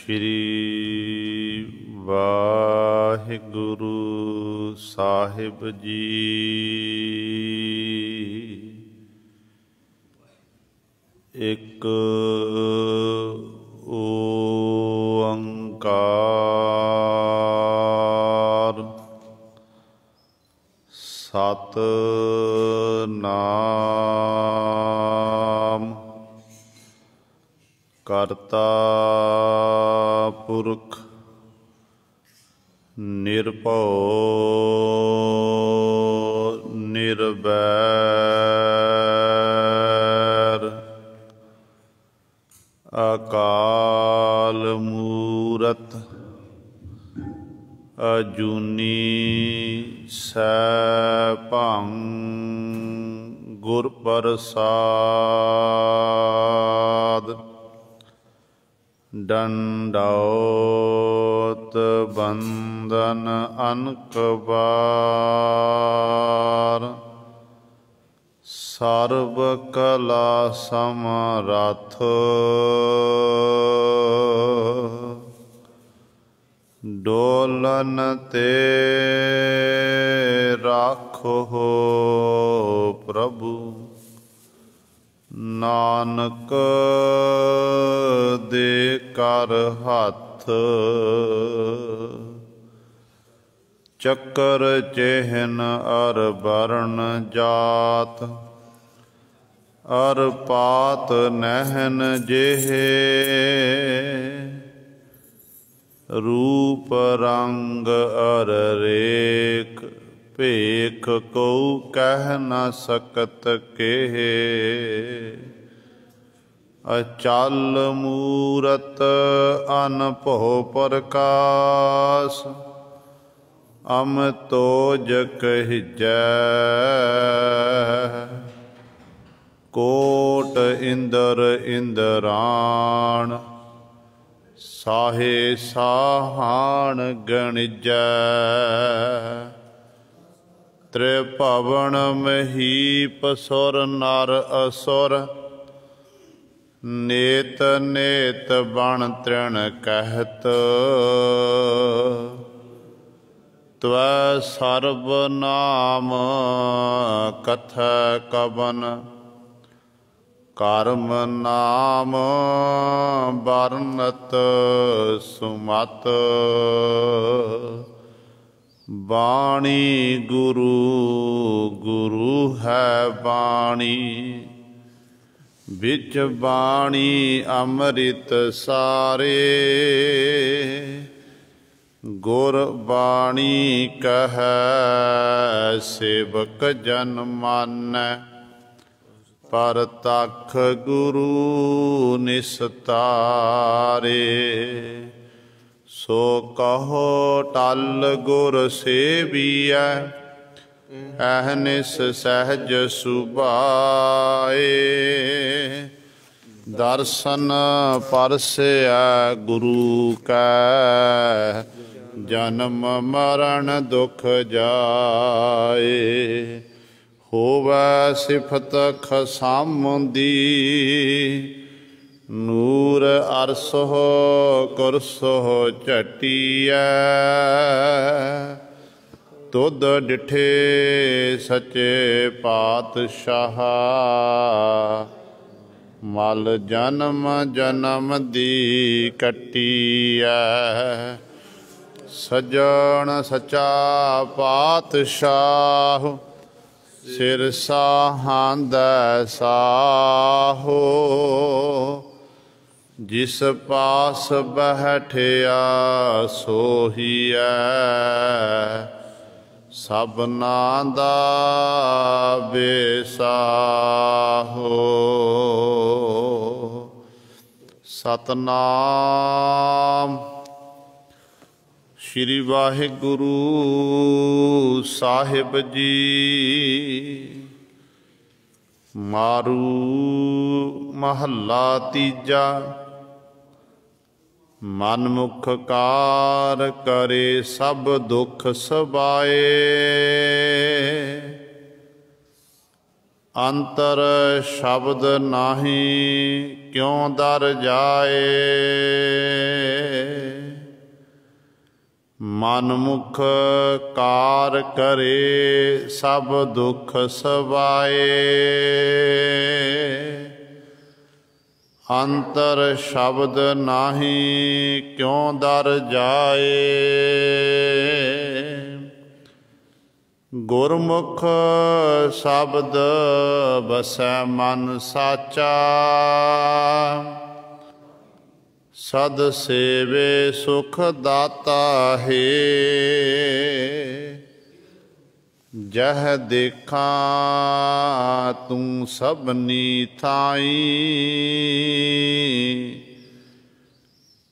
श्री वाहिगुरु साहिब जी। एक ओंकार सतनाम करता पुरख निर्भव निर्वैर अकाल मूरत अजूनी सैभं गुर प्रसाद। दंडौत बंदन अनकबार सर्व कला समरथ डोलन ते राखो प्रभु नानक दे कर हथ। चक्कर चिन्ह अर वर्ण जात अर पात नहन जेहे रूप रंग अर रेख भेख को कह न सकत केहे। अचल मूरत अनभव प्रकाश अमतोज कहिजै। कोट इंद्र इंद्राण साहे साहान गणिजै। त्रिभवन महीप सुर नर असुर नेत नेत बण तृण कहत। त्वै सर्व नाम कथै कवन कर्म नाम बरनत सुमत। बाणी गुरु गुरु है बाणी बिच बाणी अमृत सारे। गुर बाणी कहै सेवक जन मानै परतख गुरु निस्तारे। सो कहो टल गुर सेवियै अहनिस सहज सुभाए। दर्शन परसै गुरु कै जन्म मरण दुख जाए। होवै सिफत खसामदी नूर अरसो कुरसो झटिया। तुद डिठे सचे पातशाह मल जन्म जन्म दी कटिया। सजन सचा पातशाह सिर साहांदै साहो। जिस पास बैठिया सोहिया सबना दा बेसाहो। सतनाम श्री वाहिगुरु साहिब जी। मारू महला तीजा मनमुख कार करे सब दुख सबाए। ਅੰਤਰ ਸ਼ਬਦ ਨਾਹੀ ਕਿਉ ਦਰ ਜਾਏ। ਮਨ ਮੁਖ ਕਾਰ ਕਰੇ ਸਭ ਦੁਖ ਸਵਾਏ। ਅੰਤਰ ਸ਼ਬਦ ਨਾਹੀ ਕਿਉ ਦਰ ਜਾਏ। ਗੁਰਮੁਖ ਸ਼ਬਦ ਵਸੈ ਮਨ ਸਾਚਾ। ਸਦ ਸੇਵੇ ਸੁਖ ਦਾਤਾ ਹੈ। ਜਹ ਦੇਖਾਂ ਤੂੰ ਸਭਨੀ ਥਾਈ।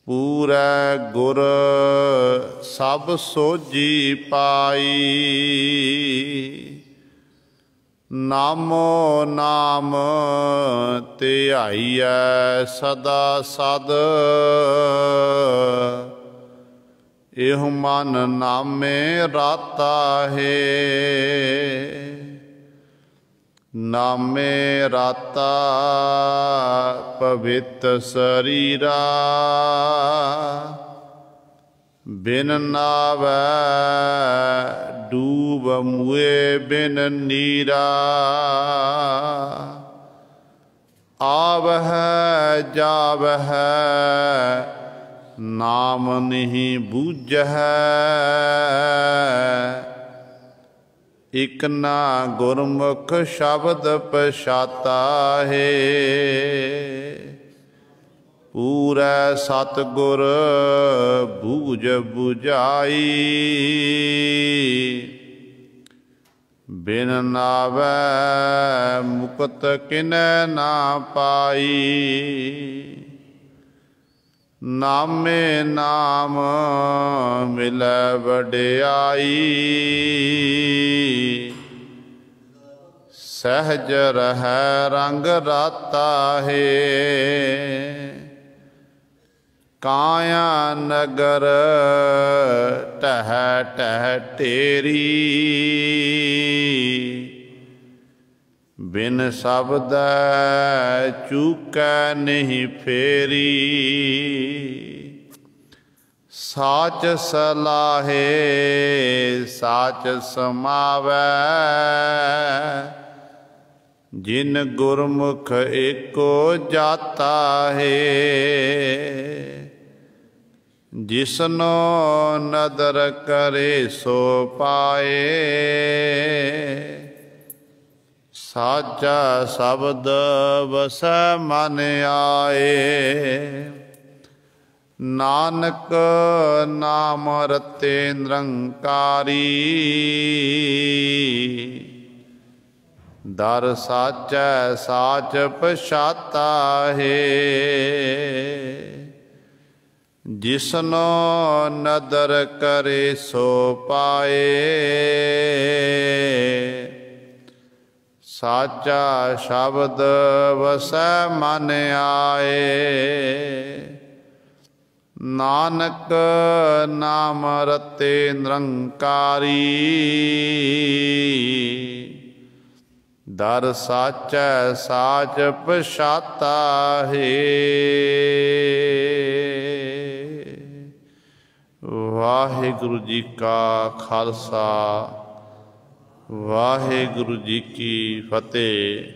ਪੂਰੈ ਗੁਰ ਸਭ ਸੋਝੀ ਪਾਈ। ਨਾਮੋ ਨਾਮ ਧਿਆਈਐ ਸਦਾ ਸਦ। ਇਹੋ ਮਨ ਨਾਮੇ ਰਾਤਾ ਹੈ। ਨਾਮੇ ਰਾਤਾ ਪਵਿੱਤ ਸਰੀਰਾ। ਬਿਨ ਨਾਵੈ ਡੂਬ ਮੁਏ ਬਿਨ ਨੀਰਾ। ਆਵਹਿ ਜਾਵਹਿ ਨਾਮ ਨਹੀਂ ਬੂਝਹਿ। ਇਕ ਨਾ ਗੁਰਮੁਖ ਸ਼ਬਦ ਪਛਾਤਾ ਹੈ। ਪੂਰੈ ਸਤਿਗੁਰ ਬੂਝ ਬੁਝਾਈ। ਬਿਨ ਨਾਵੈ ਮੁਕਤ ਕਿਨੈ ਨਾ ਪਾਈ। ਨਾਮੇ ਨਾਮ ਮਿਲੈ ਵਡਿਆਈ। ਸਹਿਜ ਰਹੈ ਰੰਗ ਰਾਤਾ ਹੈ। ਕਾਇਆ ਨਗਰ ਟਹਿ ਟਹਿ ਢੇਰੀ। ਬਿਨ ਸ਼ਬਦੈ ਚੂਕੈ ਨਹੀਂ ਫੇਰੀ। ਸਾਚ ਸਲਾਹੇ ਸਾਚ ਸਮਾਵੈ। ਜਿਨ ਗੁਰਮੁਖ ਏਕੋ ਜਾਤਾ ਹੈ। ਜਿਸਨੋ ਨਦਰ ਕਰੇ ਸੋ ਪਾਏ। ਸਾਚਾ ਸ਼ਬਦ ਵਸੈ ਮਨ ਆਏ। ਨਾਨਕ ਨਾਮ ਰਤੇ ਨਿਰੰਕਾਰੀ। ਦਰ ਸਾਚੈ ਸਾਚ ਪਛਾਤਾ ਹੈ। ਜਿਸਨੋ ਨਦਰ ਕਰੇ ਸੋ ਪਾਏ। ਸਾਚਾ ਸ਼ਬਦ ਵਸੈ ਮਨ ਆਏ। ਨਾਨਕ ਨਾਮ ਰਤੇ ਨਿਰੰਕਾਰੀ। ਦਰ ਸਾਚੈ ਸਾਚ ਪਛਾਤਾ ਹੈ। ਵਾਹਿਗੁਰੂ ਜੀ ਕਾ ਖਾਲਸਾ ਵਾਹਿਗੁਰੂ ਜੀ ਕੀ ਫਤਿਹ।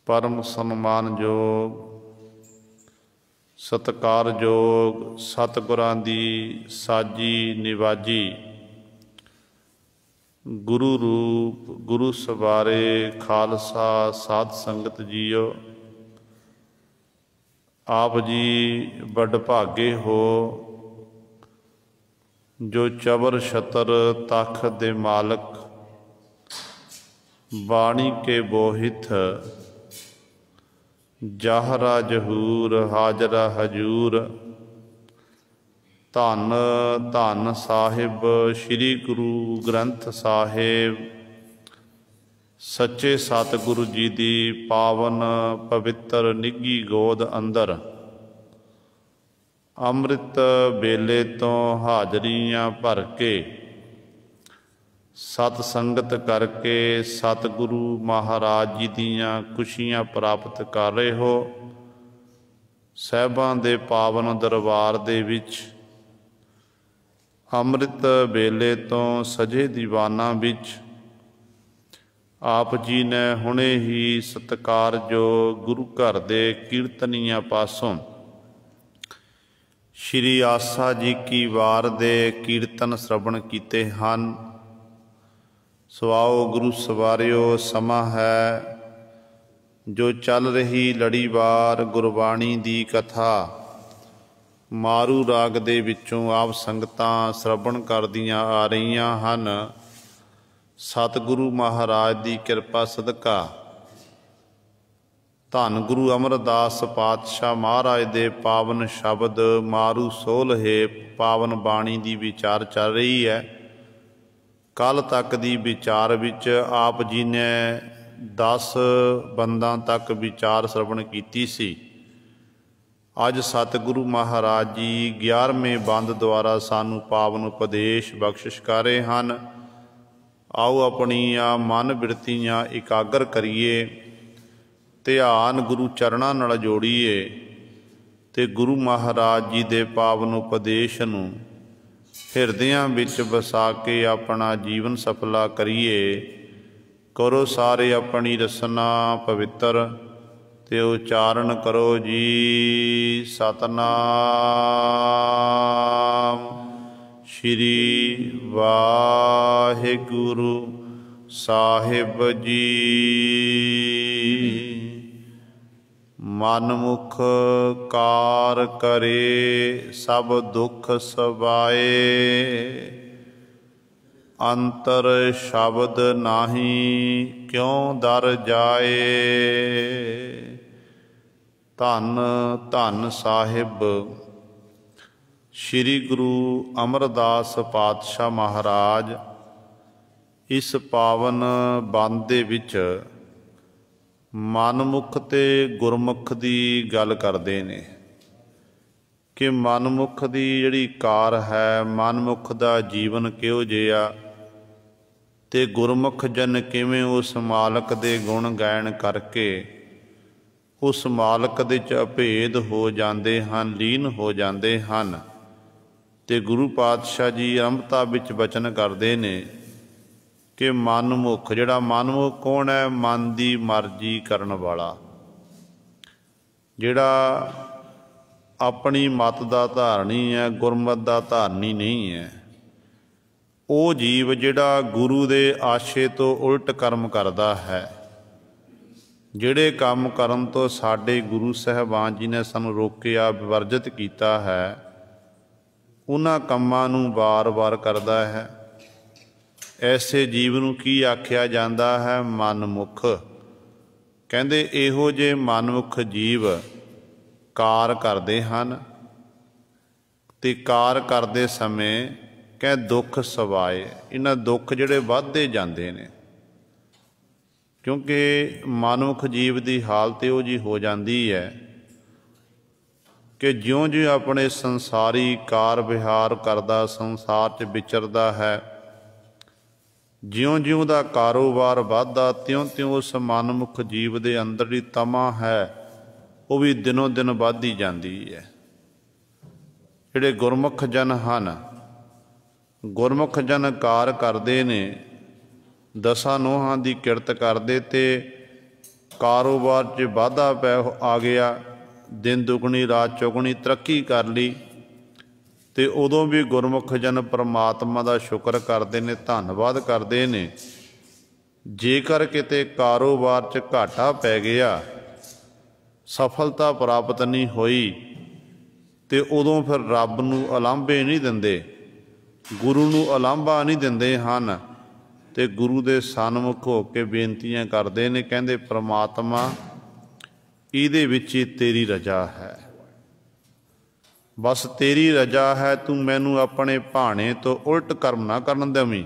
ਪਰਮ ਸਨਮਾਨਯੋਗ ਸਤਿਕਾਰਯੋਗ ਸਤਿਗੁਰਾਂ ਦੀ ਸਾਜੀ ਨਿਵਾਜੀ ਗੁਰੂ ਰੂਪ ਗੁਰੂ ਸਵਾਰੇ ਖਾਲਸਾ ਸਾਧ ਸੰਗਤ ਜੀਓ, ਆਪ ਜੀ ਵੱਡ ਭਾਗੇ ਹੋ ਜੋ ਚਬਰ ਛਤਰ ਤਖ਼ ਦੇ ਮਾਲਕ, ਬਾਣੀ ਕੇ ਬੋਹਿਤ, ਜਾਹਰਾ ਜਹੂਰ ਹਾਜ਼ਰਾ ਹਜੂਰ। ਧੰਨ ਧੰਨ ਸਾਹਿਬ ਸ੍ਰੀ ਗੁਰੂ ਗ੍ਰੰਥ ਸਾਹਿਬ ਸੱਚੇ ਸਤਿਗੁਰੂ ਜੀ ਦੀ ਪਾਵਨ ਪਵਿੱਤਰ ਨਿੱਘੀ ਗੋਦ ਅੰਦਰ ਅੰਮ੍ਰਿਤ ਵੇਲੇ ਤੋਂ ਹਾਜ਼ਰੀਆਂ ਭਰ ਕੇ ਸਤ ਸੰਗਤ ਕਰਕੇ ਸਤਿਗੁਰੂ ਮਹਾਰਾਜ ਜੀ ਦੀਆਂ ਖੁਸ਼ੀਆਂ ਪ੍ਰਾਪਤ ਕਰ ਰਹੇ ਹੋ। ਸਾਹਿਬਾਂ ਦੇ ਪਾਵਨ ਦਰਬਾਰ ਦੇ ਵਿੱਚ ਅੰਮ੍ਰਿਤ ਵੇਲੇ ਤੋਂ ਸਜੇ ਦੀਵਾਨਾਂ ਵਿੱਚ ਆਪ ਜੀ ਨੇ ਹੁਣੇ ਹੀ ਸਤਿਕਾਰਯੋਗ ਗੁਰੂ ਘਰ ਦੇ ਕੀਰਤਨੀਆਂ ਪਾਸੋਂ ਸ਼੍ਰੀ ਆਸਾ ਜੀ ਕੀ ਵਾਰ ਦੇ ਕੀਰਤਨ ਸ਼ਰਵਣ ਕੀਤੇ ਹਨ। ਸੋ ਆਓ ਗੁਰੂ ਸਵਾਰਿਓ, ਸਮਾਂ ਹੈ ਜੋ ਚੱਲ ਰਹੀ ਲੜੀਵਾਰ ਗੁਰਬਾਣੀ ਦੀ ਕਥਾ ਮਾਰੂ ਰਾਗ ਦੇ ਵਿੱਚੋਂ ਆਪ ਸੰਗਤਾਂ ਸ਼ਰਵਣ ਕਰਦੀਆਂ ਆ ਰਹੀਆਂ ਹਨ। ਸਤਿਗੁਰੂ ਮਹਾਰਾਜ ਦੀ ਕਿਰਪਾ ਸਦਕਾ ਧੰਨ ਗੁਰੂ ਅਮਰਦਾਸ ਪਾਤਸ਼ਾਹ ਮਹਾਰਾਜ ਦੇ ਪਾਵਨ ਸ਼ਬਦ ਮਾਰੂ ਸੋਲ੍ਹੇ ਪਾਵਨ ਬਾਣੀ ਦੀ ਵਿਚਾਰ ਚੱਲ ਰਹੀ ਹੈ। ਕੱਲ ਤੱਕ ਦੀ ਵਿਚਾਰ ਵਿੱਚ ਆਪ ਜੀ ਨੇ 10 ਬੰਦਾਂ ਤੱਕ ਵਿਚਾਰ ਸ਼ਰਵਣ ਕੀਤੀ ਸੀ। ਅੱਜ ਸਤਿਗੁਰੂ ਮਹਾਰਾਜ ਜੀ 11ਵੇਂ ਬੰਦ ਦੁਆਰਾ ਸਾਨੂੰ ਪਾਵਨ ਉਪਦੇਸ਼ ਬਖਸ਼ਿਸ਼ ਕਰ ਰਹੇ ਹਨ। ਆਓ ਆਪਣੀਆਂ ਮਨ ਬਿਰਤੀਆਂ ਇਕਾਗਰ ਕਰੀਏ, ਧਿਆਨ ਗੁਰੂ ਚਰਨਾਂ ਨਾਲ ਜੋੜੀਏ ਤੇ ਗੁਰੂ ਮਹਾਰਾਜ ਜੀ ਦੇ ਪਾਵਨ ਉਪਦੇਸ਼ ਨੂੰ ਹਿਰਦਿਆਂ ਵਿੱਚ ਵਸਾ ਕੇ ਆਪਣਾ ਜੀਵਨ ਸਫਲਾ ਕਰੀਏ। ਕਰੋ ਸਾਰੇ ਆਪਣੀ ਰਸਨਾ ਪਵਿੱਤਰ ਤੇ ਉਚਾਰਨ ਕਰੋ ਜੀ ਸਤਨਾਮ ਸ਼੍ਰੀ ਵਾਹਿਗੁਰੂ ਸਾਹਿਬ ਜੀ। ਮਨ ਮੁਖ ਕਾਰ ਕਰੇ ਸਭ ਦੁਖ ਸਵਾਏ, ਅੰਤਰ ਸ਼ਬਦ ਨਾਹੀ ਕਿਉਂ ਦਰ ਜਾਏ। ਧੰਨ ਧੰਨ ਸਾਹਿਬ ਸ੍ਰੀ ਗੁਰੂ ਅਮਰਦਾਸ ਪਾਤਸ਼ਾਹ ਮਹਾਰਾਜ ਇਸ ਪਾਵਨ ਬੰਦ ਦੇ ਵਿੱਚ ਮਨਮੁਖ ਤੇ ਗੁਰਮੁਖ ਦੀ ਗੱਲ ਕਰਦੇ ਨੇ ਕਿ ਮਨਮੁਖ ਦੀ ਜਿਹੜੀ ਕਾਰ ਹੈ, ਮਨਮੁਖ ਦਾ ਜੀਵਨ ਕਿਹੋ ਜਿਹਾ ਤੇ ਗੁਰਮੁਖ ਜਨ ਕਿਵੇਂ ਉਸ ਮਾਲਕ ਦੇ ਗੁਣ ਗਾਇਨ ਕਰਕੇ ਉਸ ਮਾਲਕ ਦੇ 'ਚ ਅਭੇਦ ਹੋ ਜਾਂਦੇ ਹਨ, ਲੀਨ ਹੋ ਜਾਂਦੇ ਹਨ। ਤੇ ਗੁਰੂ ਪਾਤਸ਼ਾਹ ਜੀ ਅਰੰਭਤਾ ਵਿੱਚ ਬਚਨ ਕਰਦੇ ਨੇ ਕਿ ਮਨਮੁਖ, ਜਿਹੜਾ ਮਨਮੁਖ ਕੌਣ ਹੈ? ਮਨ ਦੀ ਮਰਜ਼ੀ ਕਰਨ ਵਾਲਾ, ਜਿਹੜਾ ਆਪਣੀ ਮਤ ਦਾ ਧਾਰਨੀ ਹੈ, ਗੁਰਮਤ ਦਾ ਧਾਰਨੀ ਨਹੀਂ ਹੈ। ਉਹ ਜੀਵ ਜਿਹੜਾ ਗੁਰੂ ਦੇ ਆਸ਼ੇ ਤੋਂ ਉਲਟ ਕਰਮ ਕਰਦਾ ਹੈ। ਜਿਹੜੇ ਕੰਮ ਕਰਨ ਤੋਂ ਸਾਡੇ ਗੁਰੂ ਸਾਹਿਬਾਨ ਜੀ ਨੇ ਸਾਨੂੰ ਰੋਕਿਆ, ਵਰਜਿਤ ਕੀਤਾ ਹੈ, ਉਹਨਾਂ ਕੰਮਾਂ ਨੂੰ ਵਾਰ-ਵਾਰ ਕਰਦਾ ਹੈ। ਐਸੇ ਜੀਵ ਨੂੰ ਕੀ ਆਖਿਆ ਜਾਂਦਾ ਹੈ? ਮਨਮੁਖ। ਕਹਿੰਦੇ ਇਹੋ ਜਿਹੇ ਮਨਮੁਖ ਜੀਵ ਕਾਰ ਕਰਦੇ ਹਨ ਤੇ ਕਾਰ ਕਰਦੇ ਸਮੇਂ ਕਹਿੰਦੇ ਦੁੱਖ ਸਵਾਏ, ਇਹਨਾਂ ਦੁੱਖ ਜਿਹੜੇ ਵੱਧਦੇ ਜਾਂਦੇ ਨੇ। ਕਿਉਂਕਿ ਮਨੁੱਖ ਜੀਵ ਦੀ ਹਾਲਤ ਇਹੋ ਜਿਹੀ ਹੋ ਜਾਂਦੀ ਹੈ ਕਿ ਜਿਉਂ-ਜਿਉਂ ਆਪਣੇ ਸੰਸਾਰੀ ਕਾਰ ਵਿਹਾਰ ਕਰਦਾ, ਸੰਸਾਰ 'ਚ ਵਿਚਰਦਾ ਹੈ, ਜਿਉਂ-ਜਿਉਂ ਦਾ ਕਾਰੋਬਾਰ ਵੱਧਦਾ, ਤਿਉਂ-ਤਿਉਂ ਉਸ ਮਨਮੁਖ ਜੀਵ ਦੇ ਅੰਦਰ ਦੀ ਤਮਾ ਹੈ ਉਹ ਵੀ ਦਿਨੋਂ ਦਿਨ ਵੱਧਦੀ ਜਾਂਦੀ ਹੈ। ਜਿਹੜੇ ਗੁਰਮੁਖ ਜਨ ਹਨ, ਗੁਰਮੁਖ ਜਨ ਕਾਰ ਕਰਦੇ ਨੇ, ਦਸਾਂ ਨੋਹਾਂ ਦੀ ਕਿਰਤ ਕਰਦੇ ਤੇ ਕਾਰੋਬਾਰ 'ਚ ਵਾਧਾ ਪੈ ਆ ਗਿਆ, ਦਿਨ ਦੁਗਣੀ ਰਾਤ ਚੌਗਣੀ ਤਰੱਕੀ ਕਰ ਲਈ, ਤੇ ਉਦੋਂ ਵੀ ਗੁਰਮੁਖ ਜਨ ਪਰਮਾਤਮਾ ਦਾ ਸ਼ੁਕਰ ਕਰਦੇ ਨੇ, ਧੰਨਵਾਦ ਕਰਦੇ ਨੇ। ਜੇਕਰ ਕਿਤੇ ਕਾਰੋਬਾਰ 'ਚ ਘਾਟਾ ਪੈ ਗਿਆ, ਸਫਲਤਾ ਪ੍ਰਾਪਤ ਨਹੀਂ ਹੋਈ, ਤੇ ਉਦੋਂ ਫਿਰ ਰੱਬ ਨੂੰ ਉਲਾਂਭੇ ਨਹੀਂ ਦਿੰਦੇ, ਗੁਰੂ ਨੂੰ ਉਲਾਂਭਾ ਨਹੀਂ ਦਿੰਦੇ ਹਨ, ਤੇ ਗੁਰੂ ਦੇ ਸਨਮੁਖ ਹੋ ਕੇ ਬੇਨਤੀਆਂ ਕਰਦੇ ਨੇ। ਕਹਿੰਦੇ ਪ੍ਰਮਾਤਮਾ ਇਹਦੇ ਵਿੱਚ ਹੀ ਤੇਰੀ ਰਜਾ ਹੈ, ਬਸ ਤੇਰੀ ਰਜਾ ਹੈ, ਤੂੰ ਮੈਨੂੰ ਆਪਣੇ ਭਾਣੇ ਤੋਂ ਉਲਟ ਕਰਮ ਨਾ ਕਰਨ ਦੇਵੀਂ।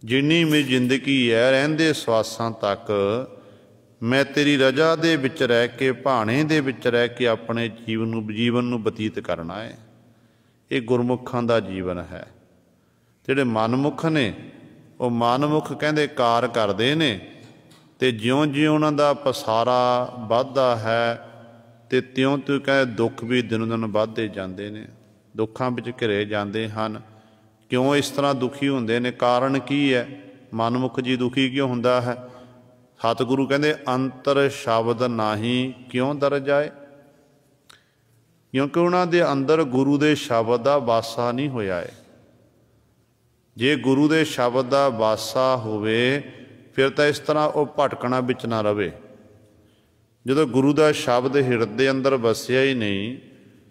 ਜਿੰਨੀ ਮੇਰੀ ਜ਼ਿੰਦਗੀ ਹੈ, ਰਹਿੰਦੇ ਸਵਾਸਾਂ ਤੱਕ ਮੈਂ ਤੇਰੀ ਰਜਾ ਦੇ ਵਿੱਚ ਰਹਿ ਕੇ, ਭਾਣੇ ਦੇ ਵਿੱਚ ਰਹਿ ਕੇ ਆਪਣੇ ਜੀਵਨ ਨੂੰ ਬਤੀਤ ਕਰਨਾ ਹੈ। ਇਹ ਗੁਰਮੁਖਾਂ ਦਾ ਜੀਵਨ ਹੈ। ਜਿਹੜੇ ਮਨਮੁਖ ਨੇ ਉਹ ਮਨਮੁਖ ਕਹਿੰਦੇ ਕਾਰ ਕਰਦੇ ਨੇ, ਤੇ ਜਿਉਂ-ਜਿਉਂ ਉਹਨਾਂ ਦਾ ਪਸਾਰਾ ਵੱਧਦਾ ਹੈ ਤੇ ਤਿਉਂ-ਤਿਉਂ ਕਹਿੰਦੇ ਦੁੱਖ ਵੀ ਦਿਨੋਂ ਦਿਨ ਵੱਧਦੇ ਜਾਂਦੇ ਨੇ, ਦੁੱਖਾਂ ਵਿੱਚ ਘਿਰੇ ਜਾਂਦੇ ਹਨ। ਕਿਉਂ ਇਸ ਤਰ੍ਹਾਂ ਦੁਖੀ ਹੁੰਦੇ ਨੇ? ਕਾਰਨ ਕੀ ਹੈ? ਮਨਮੁਖ ਜੀ ਦੁਖੀ ਕਿਉਂ ਹੁੰਦਾ ਹੈ? ਸਤਿਗੁਰੂ ਕਹਿੰਦੇ ਅੰਤਰ ਸ਼ਬਦ ਨਾਹੀਂ ਕਿਉਂ ਦਰ ਜਾਏ? ਕਿਉਂਕਿ ਉਹਨਾਂ ਦੇ ਅੰਦਰ ਗੁਰੂ ਦੇ ਸ਼ਬਦ ਦਾ ਵਾਸਾ ਨਹੀਂ ਹੋਇਆ ਹੈ। ਜੇ ਗੁਰੂ ਦੇ ਸ਼ਬਦ ਦਾ ਵਾਸਾ ਹੋਵੇ ਫਿਰ ਤਾਂ ਇਸ ਤਰ੍ਹਾਂ ਉਹ ਭਟਕਣਾ ਵਿੱਚ ਨਾ ਰਵੇ। ਜਦੋਂ ਗੁਰੂ ਦਾ ਸ਼ਬਦ ਹਿਰਦੇ ਅੰਦਰ ਵਸਿਆ ਹੀ ਨਹੀਂ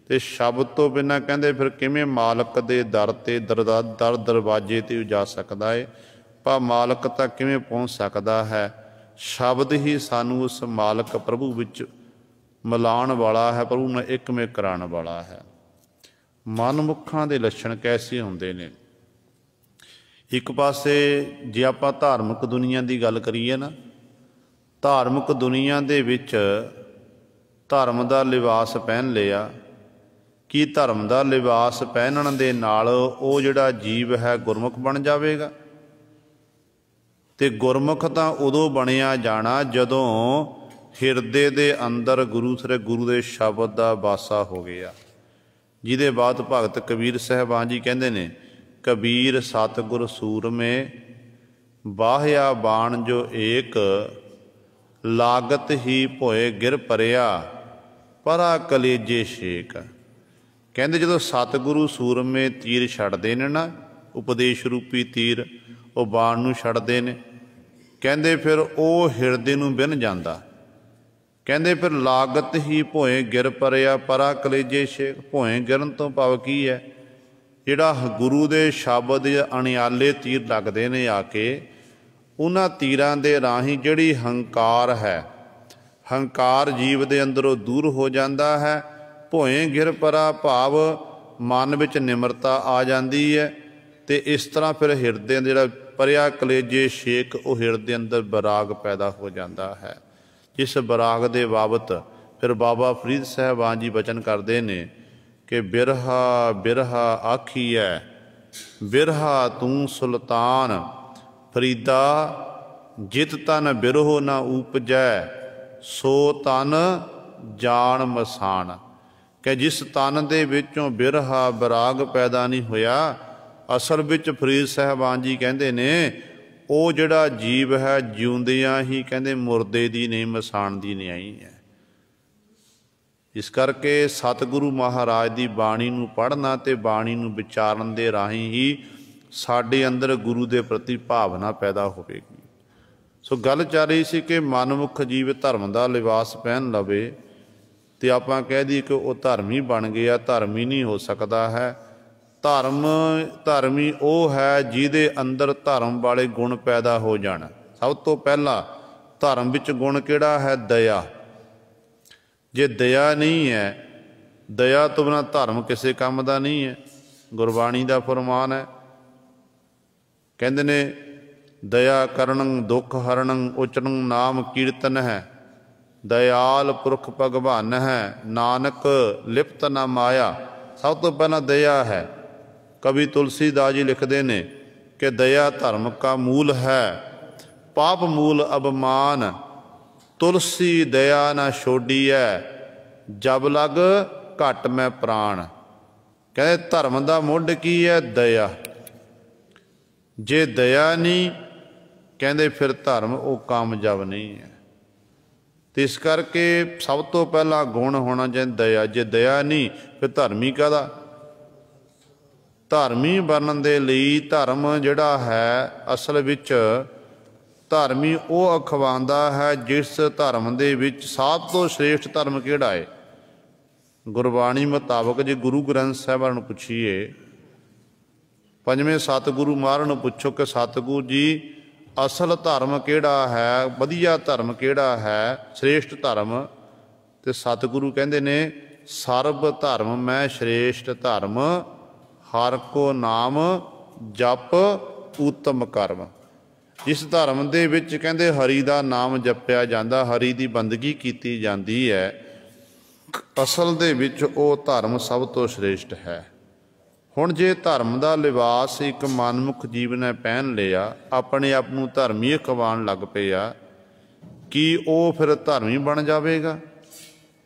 ਤੇ ਸ਼ਬਦ ਤੋਂ ਬਿਨਾਂ ਕਹਿੰਦੇ ਫਿਰ ਕਿਵੇਂ ਮਾਲਕ ਦੇ ਦਰ ਤੇ ਦਰ ਦਰਵਾਜ਼ੇ ਤੇ ਜਾ ਸਕਦਾ ਹੈ? ਪਰ ਮਾਲਕ ਤਾਂ ਕਿਵੇਂ ਪਹੁੰਚ ਸਕਦਾ ਹੈ? ਸ਼ਬਦ ਹੀ ਸਾਨੂੰ ਉਸ ਮਾਲਕ ਪ੍ਰਭੂ ਵਿੱਚ ਮਿਲਾਉਣ ਵਾਲਾ ਹੈ, ਪ੍ਰਭੂ ਨਾਲ ਇੱਕਮੇ ਕਰਾਉਣ ਵਾਲਾ ਹੈ। ਮਨਮੁੱਖਾਂ ਦੇ ਲੱਛਣ ਕੈਸੇ ਹੁੰਦੇ ਨੇ? ਇੱਕ ਪਾਸੇ ਜੇ ਆਪਾਂ ਧਾਰਮਿਕ ਦੁਨੀਆ ਦੀ ਗੱਲ ਕਰੀਏ ਨਾ, ਧਾਰਮਿਕ ਦੁਨੀਆ ਦੇ ਵਿੱਚ ਧਰਮ ਦਾ ਲਿਬਾਸ ਪਹਿਨ ਲਿਆ। ਕੀ ਧਰਮ ਦਾ ਲਿਬਾਸ ਪਹਿਨਣ ਦੇ ਨਾਲ ਉਹ ਜਿਹੜਾ ਜੀਵ ਹੈ ਗੁਰਮੁਖ ਬਣ ਜਾਵੇਗਾ? ਤੇ ਗੁਰਮੁਖ ਤਾਂ ਉਦੋਂ ਬਣਿਆ ਜਾਣਾ ਜਦੋਂ ਹਿਰਦੇ ਦੇ ਅੰਦਰ ਗੁਰੂ ਦੇ ਸ਼ਬਦ ਦਾ ਵਾਸਾ ਹੋ ਗਿਆ। ਜਿਹਦੇ ਬਾਅਦ ਭਗਤ ਕਬੀਰ ਸਾਹਿਬਾਨ ਜੀ ਕਹਿੰਦੇ ਨੇ, ਕਬੀਰ ਸਤਿਗੁਰ ਸੂਰਮੇ ਬਾਹਿਆ ਬਾਣ ਜੋ ਏਕ, ਲਾਗਤ ਹੀ ਭੋਏ ਗਿਰ ਪਰਿਆ ਪਰਾ ਕਲੇਜੇ ਛੇਕ। ਕਹਿੰਦੇ ਜਦੋਂ ਸਤਿਗੁਰੂ ਸੂਰਮੇ ਤੀਰ ਛੱਡਦੇ ਨੇ ਨਾ, ਉਪਦੇਸ਼ ਰੂਪੀ ਤੀਰ, ਉਹ ਬਾਣ ਨੂੰ ਛੱਡਦੇ ਨੇ, ਕਹਿੰਦੇ ਫਿਰ ਉਹ ਹਿਰਦੇ ਨੂੰ ਵਿੰਨ ਜਾਂਦਾ। ਕਹਿੰਦੇ ਫਿਰ ਲਾਗਤ ਹੀ ਭੋਏ ਗਿਰ ਪਰਿਆ ਪਰਾ ਕਲੇਜੇ ਛੇਕ। ਭੋਏ ਗਿਰਨ ਤੋਂ ਭਾਵ ਕੀ ਹੈ? ਜਿਹੜਾ ਗੁਰੂ ਦੇ ਸ਼ਬਦ ਅਣਿਆਲੇ ਤੀਰ ਲੱਗਦੇ ਨੇ ਆ ਕੇ, ਉਹਨਾਂ ਤੀਰਾਂ ਦੇ ਰਾਹੀਂ ਜਿਹੜੀ ਹੰਕਾਰ ਹੈ, ਹੰਕਾਰ ਜੀਵ ਦੇ ਅੰਦਰੋਂ ਦੂਰ ਹੋ ਜਾਂਦਾ ਹੈ। ਭੋਏ ਗਿਰ ਪਰਾ ਭਾਵ ਮਨ ਵਿੱਚ ਨਿਮਰਤਾ ਆ ਜਾਂਦੀ ਹੈ ਤੇ ਇਸ ਤਰ੍ਹਾਂ ਫਿਰ ਹਿਰਦੇ ਜਿਹੜਾ ਪਰਿਆ ਕਲੇਜੇ ਛੇਕ, ਉਹ ਹਿਰਦੇ ਅੰਦਰ ਬਰਾਗ ਪੈਦਾ ਹੋ ਜਾਂਦਾ ਹੈ। ਜਿਸ ਬਰਾਗ ਦੇ ਬਾਬਤ ਫਿਰ ਬਾਬਾ ਫਰੀਦ ਸਾਹਿਬਾਨ ਜੀ ਬਚਨ ਕਰਦੇ ਨੇ ਕਿ ਬਿਰਹਾ ਬਿਰਹਾ ਆਖੀਐ, ਬਿਰਹਾ ਤੂੰ ਸੁਲਤਾਨ, ਫਰੀਦਾ ਜਿਤ ਤਨ ਬਿਰਹੋ ਨਾ ਊਪਜੈ, ਸੋ ਤਨ ਜਾਣ ਮਸਾਨ। ਕਿ ਜਿਸ ਤਨ ਦੇ ਵਿੱਚੋਂ ਬਿਰਹਾ ਬਰਾਗ ਪੈਦਾ ਨਹੀਂ ਹੋਇਆ, ਅਸਲ ਵਿੱਚ ਫਰੀਦ ਸਾਹਿਬਾਨ ਜੀ ਕਹਿੰਦੇ ਨੇ ਉਹ ਜਿਹੜਾ ਜੀਵ ਹੈ ਜਿਉਂਦਿਆਂ ਹੀ ਕਹਿੰਦੇ ਮੁਰਦੇ ਦੀ ਨਹੀਂ ਮਸਾਣ ਦੀ ਨਿਆਈ ਹੈ। ਇਸ ਕਰਕੇ ਸਤਿਗੁਰੂ ਮਹਾਰਾਜ ਦੀ ਬਾਣੀ ਨੂੰ ਪੜ੍ਹਨਾ ਤੇ ਬਾਣੀ ਨੂੰ ਵਿਚਾਰਨ ਦੇ ਰਾਹੀਂ ਹੀ ਸਾਡੇ ਅੰਦਰ ਗੁਰੂ ਦੇ ਪ੍ਰਤੀ ਭਾਵਨਾ ਪੈਦਾ ਹੋਵੇਗੀ। ਸੋ ਗੱਲ ਚੱਲ ਰਹੀ ਸੀ ਕਿ ਮਨਮੁੱਖ ਜੀਵ ਧਰਮ ਦਾ ਲਿਬਾਸ ਪਹਿਨ ਲਵੇ ਤੇ ਆਪਾਂ ਕਹਿ ਦਈਏ ਕਿ ਉਹ ਧਰਮੀ ਬਣ ਗਿਆ। ਧਰਮੀ ਨਹੀਂ ਹੋ ਸਕਦਾ ਹੈ। ਧਰਮੀ ਉਹ ਹੈ ਜਿਹਦੇ ਅੰਦਰ ਧਰਮ ਵਾਲੇ ਗੁਣ ਪੈਦਾ ਹੋ ਜਾਣ। ਸਭ ਤੋਂ ਪਹਿਲਾਂ ਧਰਮ ਵਿੱਚ ਗੁਣ ਕਿਹੜਾ ਹੈ? ਦਇਆ। ਜੇ ਦਇਆ ਨਹੀਂ ਹੈ, ਦਇਆ ਤੋਂ ਬਿਨਾਂ ਧਰਮ ਕਿਸੇ ਕੰਮ ਦਾ ਨਹੀਂ ਹੈ। ਗੁਰਬਾਣੀ ਦਾ ਫਰਮਾਨ ਹੈ, ਕਹਿੰਦੇ ਨੇ ਦਇਆ ਕਰਨੰ ਦੁੱਖ ਹਰਣੰ ਉਚਰੰ ਨਾਮ ਕੀਰਤਨ ਹੈ, ਦਇਆਲ ਪੁਰਖ ਭਗਵਾਨ ਹੈ, ਨਾਨਕ ਲਿਪਤ ਨਾ ਮਾਇਆ। ਸਭ ਤੋਂ ਪਹਿਲਾਂ ਦਇਆ ਹੈ। ਕਵੀ ਤੁਲਸੀਦਾਸ ਜੀ ਲਿਖਦੇ ਨੇ ਕਿ ਦਇਆ ਧਰਮ ਕਾ ਮੂਲ ਹੈ, ਪਾਪ ਮੂਲ ਅਭਮਾਨ, ਤੁਲਸੀ ਦਇਆ ਨਾ ਛੋਡੀਐ, ਜਬ ਲਗ ਘਟ ਮੈਂ ਪ੍ਰਾਣ। ਕਹਿੰਦੇ ਧਰਮ ਦਾ ਮੁੱਢ ਕੀ ਹੈ? ਦਇਆ। ਜੇ ਦਇਆ ਨਹੀਂ, ਕਹਿੰਦੇ ਫਿਰ ਧਰਮ ਉਹ ਕਾਮਯਾਬ ਨਹੀਂ ਹੈ। ਤੇ ਇਸ ਕਰਕੇ ਸਭ ਤੋਂ ਪਹਿਲਾਂ ਗੁਣ ਹੋਣਾ ਚਾਹੀਦਾ ਦਇਆ। ਜੇ ਦਇਆ ਨਹੀਂ ਫਿਰ ਧਰਮੀ ਕਾਹਦਾ? ਧਰਮੀ ਬਣਨ ਦੇ ਲਈ ਧਰਮ ਜਿਹੜਾ ਹੈ, ਅਸਲ ਵਿੱਚ ਧਰਮੀ ਉਹ ਅਖਵਾਉਂਦਾ ਹੈ ਜਿਸ ਧਰਮ ਦੇ ਵਿੱਚ ਸਭ ਤੋਂ ਸ੍ਰੇਸ਼ਟ ਧਰਮ ਕਿਹੜਾ ਹੈ। ਗੁਰਬਾਣੀ ਮੁਤਾਬਕ ਜੇ ਗੁਰੂ ਗ੍ਰੰਥ ਸਾਹਿਬਾਨ ਨੂੰ ਪੁੱਛੀਏ, ਪੰਜਵੇਂ ਸਤਿਗੁਰੂ ਮਹਾਰਾਜ ਨੂੰ ਪੁੱਛੋ ਕਿ ਸਤਿਗੁਰੂ ਜੀ ਅਸਲ ਧਰਮ ਕਿਹੜਾ ਹੈ, ਵਧੀਆ ਧਰਮ ਕਿਹੜਾ ਹੈ, ਸ੍ਰੇਸ਼ਟ ਧਰਮ? ਤੇ ਸਤਿਗੁਰੂ ਕਹਿੰਦੇ ਨੇ ਸਰਬ ਧਰਮ ਮੈਂ ਸ੍ਰੇਸ਼ਟ ਧਰਮ, ਹਰਿ ਕੋ ਨਾਮ ਜਪ ਊਤਮ ਕਰਮ। ਜਿਸ ਧਰਮ ਦੇ ਵਿੱਚ ਕਹਿੰਦੇ ਹਰੀ ਦਾ ਨਾਮ ਜਪਿਆ ਜਾਂਦਾ, ਹਰੀ ਦੀ ਬੰਦਗੀ ਕੀਤੀ ਜਾਂਦੀ ਹੈ, ਅਸਲ ਦੇ ਵਿੱਚ ਉਹ ਧਰਮ ਸਭ ਤੋਂ ਸ੍ਰੇਸ਼ਟ ਹੈ। ਹੁਣ ਜੇ ਧਰਮ ਦਾ ਲਿਬਾਸ ਇੱਕ ਮਨਮੁਖ ਜੀਵ ਨੇ ਪਹਿਨ ਲਿਆ, ਆਪਣੇ ਆਪ ਨੂੰ ਧਰਮੀ ਅਖਵਾਉਣ ਲੱਗ ਪਿਆ, ਕੀ ਉਹ ਫਿਰ ਧਰਮੀ ਬਣ ਜਾਵੇਗਾ?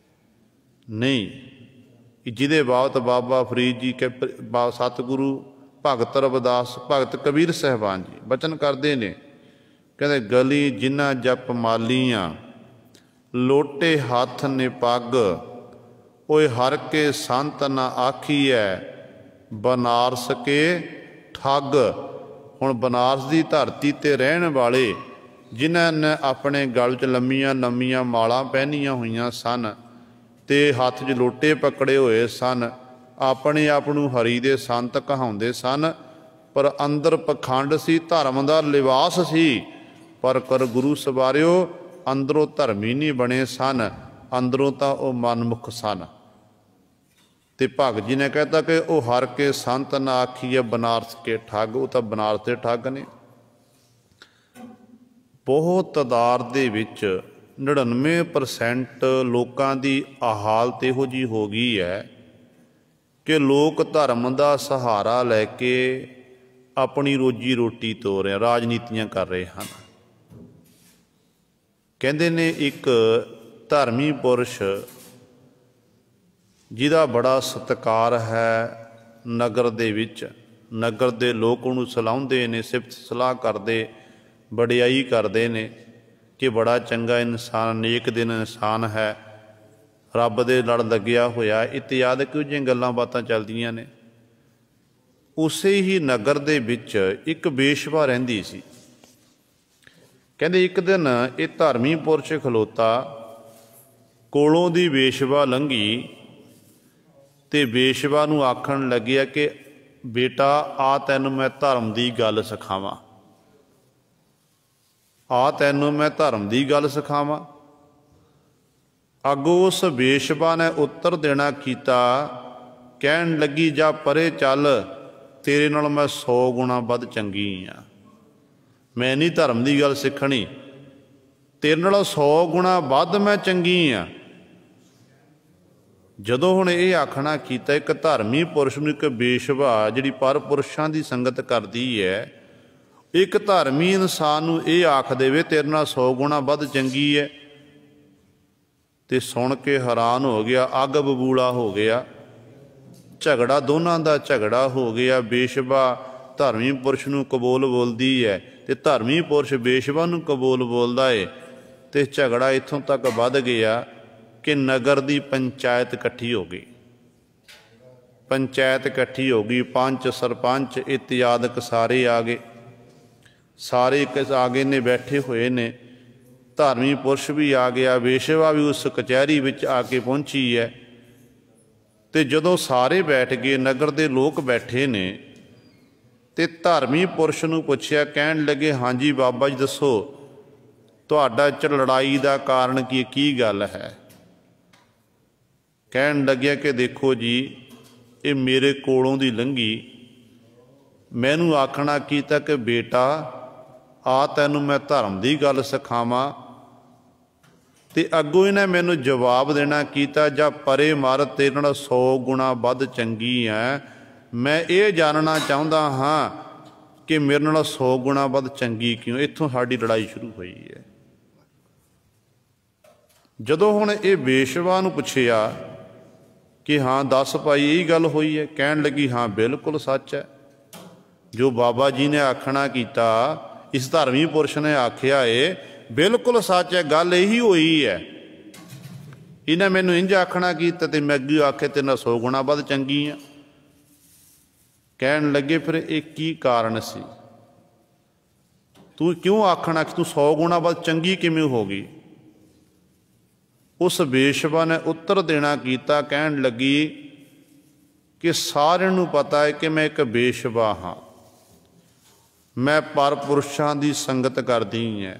ਨਹੀਂ। ਜਿਹਦੇ ਬਾਬਤ ਬਾਬਾ ਫਰੀਦ ਜੀ ਕੇ ਸਤਿਗੁਰੂ ਭਗਤ ਰਵਿਦਾਸ, ਭਗਤ ਕਬੀਰ ਸਾਹਿਬਾਨ ਜੀ ਬਚਨ ਕਰਦੇ ਨੇ, ਕਹਿੰਦੇ ਗਲੀ ਜਿਨ੍ਹਾਂ ਜਪ ਮਾਲੀਆਂ, ਲੋਟੇ ਹੱਥ ਨੇ ਪੱਗ, ਓਏ ਹਰ ਕੇ ਸੰਤ ਨਾ ਆਖੀਐ, ਬਨਾਰਸ ਕੇ ਠੱਗ। ਹੁਣ ਬਨਾਰਸ ਦੀ ਧਰਤੀ 'ਤੇ ਰਹਿਣ ਵਾਲੇ ਜਿਨ੍ਹਾਂ ਨੇ ਆਪਣੇ ਗਲ 'ਚ ਲੰਮੀਆਂ ਲੰਮੀਆਂ ਮਾਲਾਂ ਪਹਿਨੀਆਂ ਹੋਈਆਂ ਸਨ ਅਤੇ ਹੱਥ 'ਚ ਲੋਟੇ ਪਕੜੇ ਹੋਏ ਸਨ, ਆਪਣੇ ਆਪ ਨੂੰ ਹਰੀ ਦੇ ਸੰਤ ਕਹਾਉਂਦੇ ਸਨ, ਪਰ ਅੰਦਰ ਪਖੰਡ ਸੀ, ਧਰਮ ਦਾ ਲਿਬਾਸ ਸੀ, ਪਰ ਗੁਰੂ ਸਵਾਰਿਓ ਅੰਦਰੋਂ ਧਰਮੀ ਨਹੀਂ ਬਣੇ ਸਨ, ਅੰਦਰੋਂ ਤਾਂ ਉਹ ਮਨਮੁਖ ਸਨ। ਤੇ ਭਗਤ ਜੀ ਨੇ ਕਹਿਤਾ ਕਿ ਉਹ ਹਰ ਕੇ ਸੰਤ ਨਾ ਆਖੀਏ, ਬਨਾਰਸ ਕੇ ਠੱਗ। ਉਹ ਤਾਂ ਬਨਾਰਸ ਦੇ ਠੱਗ ਨੇ। ਬਹੁਤ ਤਾਦਾਦ ਦੇ ਵਿੱਚ 99% ਲੋਕਾਂ ਦੀ ਹਾਲਤ ਇਹੋ ਜਿਹੀ ਹੋ ਗਈ ਹੈ ਕਿ ਲੋਕ ਧਰਮ ਦਾ ਸਹਾਰਾ ਲੈ ਕੇ ਆਪਣੀ ਰੋਜੀ ਰੋਟੀ ਤੋਰ ਰਹੇ, ਰਾਜਨੀਤੀਆਂ ਕਰ ਰਹੇ ਹਨ। ਕਹਿੰਦੇ ਨੇ ਇੱਕ ਧਰਮੀ ਪੁਰਸ਼ ਜਿਹਦਾ ਬੜਾ ਸਤਿਕਾਰ ਹੈ ਨਗਰ ਦੇ ਵਿੱਚ, ਨਗਰ ਦੇ ਲੋਕ ਉਹਨੂੰ ਸਲਾਹੁੰਦੇ ਨੇ, ਸਿਫਤ ਸਲਾਹ ਕਰਦੇ, ਵਡਿਆਈ ਕਰਦੇ ਨੇ ਕਿ ਬੜਾ ਚੰਗਾ ਇਨਸਾਨ, ਨੇਕ ਦਿਨ ਇਨਸਾਨ ਹੈ, ਰੱਬ ਦੇ ਲੜ ਲੱਗਿਆ ਹੋਇਆ ਇਤਿਆਦਿ ਇਹੋ ਜਿਹੀਆਂ ਗੱਲਾਂ ਬਾਤਾਂ ਚੱਲਦੀਆਂ ਨੇ। ਉਸੇ ਹੀ ਨਗਰ ਦੇ ਵਿੱਚ ਇੱਕ ਬੇਸ਼ਵਾ ਰਹਿੰਦੀ ਸੀ। ਕਹਿੰਦੇ ਇੱਕ ਦਿਨ ਇਹ ਧਰਮੀ ਪੁਰਸ਼ ਖਲੋਤਾ, ਕੋਲੋਂ ਦੀ ਬੇਸ਼ਵਾ ਲੰਘੀ ਅਤੇ ਬੇਸ਼ਵਾ ਨੂੰ ਆਖਣ ਲੱਗਿਆ ਕਿ ਬੇਟਾ ਆ ਤੈਨੂੰ ਮੈਂ ਧਰਮ ਦੀ ਗੱਲ ਸਿਖਾਵਾਂ, ਆ ਤੈਨੂੰ ਮੈਂ ਧਰਮ ਦੀ ਗੱਲ ਸਿਖਾਵਾਂ। ਅੱਗੋਂ ਉਸ ਬੇਸ਼ਵਾ ਨੇ ਉੱਤਰ ਦੇਣਾ ਕੀਤਾ, ਕਹਿਣ ਲੱਗੀ ਜਾ ਪਰੇ ਚੱਲ, ਤੇਰੇ ਨਾਲ ਮੈਂ 100 ਗੁਣਾ ਵੱਧ ਚੰਗੀ ਹਾਂ, ਮੈਂ ਨਹੀਂ ਧਰਮ ਦੀ ਗੱਲ ਸਿੱਖਣੀ, ਤੇਰੇ ਨਾਲ 100 ਗੁਣਾ ਵੱਧ ਮੈਂ ਚੰਗੀ ਹਾਂ। ਜਦੋਂ ਹੁਣ ਇਹ ਆਖਣਾ ਕੀਤਾ, ਇੱਕ ਧਰਮੀ ਪੁਰਸ਼ ਨੂੰ ਇੱਕ ਬੇਸ਼ਵਾ ਜਿਹੜੀ ਪਰ ਪੁਰਸ਼ਾਂ ਦੀ ਸੰਗਤ ਕਰਦੀ ਹੈ, ਇੱਕ ਧਰਮੀ ਇਨਸਾਨ ਨੂੰ ਇਹ ਆਖ ਦੇਵੇ ਤੇਰੇ ਨਾਲ 100 ਗੁਣਾ ਵੱਧ ਚੰਗੀ ਹੈ, ਤੇ ਸੁਣ ਕੇ ਹੈਰਾਨ ਹੋ ਗਿਆ, ਅੱਗ ਬਬੂਲਾ ਹੋ ਗਿਆ, ਝਗੜਾ ਦੋਨਾਂ ਦਾ ਝਗੜਾ ਹੋ ਗਿਆ। ਬੇਸ਼ਵਾ ਧਰਮੀ ਪੁਰਸ਼ ਨੂੰ ਕਬੂਲ ਬੋਲਦੀ ਹੈ ਤੇ ਧਰਮੀ ਪੁਰਸ਼ ਬੇਸ਼ਵਾ ਨੂੰ ਕਬੂਲ ਬੋਲਦਾ ਹੈ, ਤੇ ਝਗੜਾ ਇੱਥੋਂ ਤੱਕ ਵੱਧ ਗਿਆ ਕਿ ਨਗਰ ਦੀ ਪੰਚਾਇਤ ਇਕੱਠੀ ਹੋ ਗਈ। ਪੰਚਾਇਤ ਇਕੱਠੀ ਹੋ ਗਈ, ਪੰਚ ਸਰਪੰਚ ਇਤਿਆਦਿਕ ਸਾਰੇ ਆ ਗਏ, ਸਾਰੇ ਆ ਗਏ ਨੇ, ਬੈਠੇ ਹੋਏ ਨੇ। ਧਰਮੀ ਪੁਰਸ਼ ਵੀ ਆ ਗਿਆ, ਬੇਸ਼ਵਾ ਵੀ ਉਸ ਕਚਹਿਰੀ ਵਿੱਚ ਆ ਕੇ ਪਹੁੰਚੀ ਹੈ। ਤੇ ਜਦੋਂ ਸਾਰੇ ਬੈਠ ਗਏ, ਨਗਰ ਦੇ ਲੋਕ ਬੈਠੇ ਨੇ, ਤੇ ਧਰਮੀ ਪੁਰਸ਼ ਨੂੰ ਪੁੱਛਿਆ, ਕਹਿਣ ਲੱਗੇ ਹਾਂਜੀ ਬਾਬਾ ਜੀ ਦੱਸੋ, ਤੁਹਾਡਾ ਚ ਲੜਾਈ ਦਾ ਕਾਰਨ ਕੀ ਗੱਲ ਹੈ? ਕਹਿਣ ਲੱਗਿਆ ਕਿ ਦੇਖੋ ਜੀ, ਇਹ ਮੇਰੇ ਕੋਲੋਂ ਦੀ ਲੰਘੀ, ਮੈਨੂੰ ਆਖਣਾ ਕੀਤਾ ਕਿ ਬੇਟਾ ਆ ਤੈਨੂੰ ਮੈਂ ਧਰਮ ਦੀ ਗੱਲ ਸਿਖਾਵਾਂ, ਤੇ ਅੱਗੋਂ ਇਹਨੇ ਮੈਨੂੰ ਜਵਾਬ ਦੇਣਾ ਕੀਤਾ ਜਾਂ ਪਰੇ ਮਰ, ਤੇਰੇ ਨਾਲ 100 ਗੁਣਾ ਵੱਧ ਚੰਗੀ ਹੈ। ਮੈਂ ਇਹ ਜਾਣਨਾ ਚਾਹੁੰਦਾ ਹਾਂ ਕਿ ਮੇਰੇ ਨਾਲ 100 ਗੁਣਾ ਵੱਧ ਚੰਗੀ ਕਿਉਂ? ਇੱਥੋਂ ਸਾਡੀ ਲੜਾਈ ਸ਼ੁਰੂ ਹੋਈ ਹੈ। ਜਦੋਂ ਹੁਣ ਇਹ ਬੇਸ਼ਵਾ ਨੂੰ ਪੁੱਛਿਆ ਕਿ ਹਾਂ ਦੱਸ ਭਾਈ ਇਹ ਗੱਲ ਹੋਈ ਹੈ, ਕਹਿਣ ਲੱਗੀ ਹਾਂ ਬਿਲਕੁਲ ਸੱਚ ਹੈ, ਜੋ ਬਾਬਾ ਜੀ ਨੇ ਆਖਣਾ ਕੀਤਾ, ਇਸ ਧਰਮੀ ਪੁਰਸ਼ ਨੇ ਆਖਿਆ ਏ, ਬਿਲਕੁਲ ਸੱਚ ਹੈ, ਗੱਲ ਇਹੀ ਹੋਈ ਹੈ। ਇਹਨੇ ਮੈਨੂੰ ਇੰਝ ਆਖਣਾ ਕੀਤਾ ਤੇ ਮੈਂ ਅੱਗੇ ਆਖੇ ਤੇ ਨਾਲ 100 ਗੁਣਾ ਵੱਧ ਚੰਗੀ ਆ। ਕਹਿਣ ਲੱਗੇ ਫਿਰ ਇਹ ਕੀ ਕਾਰਨ ਸੀ, ਤੂੰ ਕਿਉਂ ਆਖਣਾ ਕਿ ਤੂੰ 100 ਗੁਣਾ ਵੱਧ ਚੰਗੀ ਕਿਵੇਂ ਹੋ ਗਈ? ਉਸ ਬੇਸ਼ਵਾ ਨੇ ਉੱਤਰ ਦੇਣਾ ਕੀਤਾ, ਕਹਿਣ ਲੱਗੀ ਕਿ ਸਾਰਿਆਂ ਨੂੰ ਪਤਾ ਹੈ ਕਿ ਮੈਂ ਇੱਕ ਬੇਸ਼ਵਾ ਹਾਂ, ਮੈਂ ਪਰ ਪੁਰਸ਼ਾਂ ਦੀ ਸੰਗਤ ਕਰਦੀ ਹਾਂ,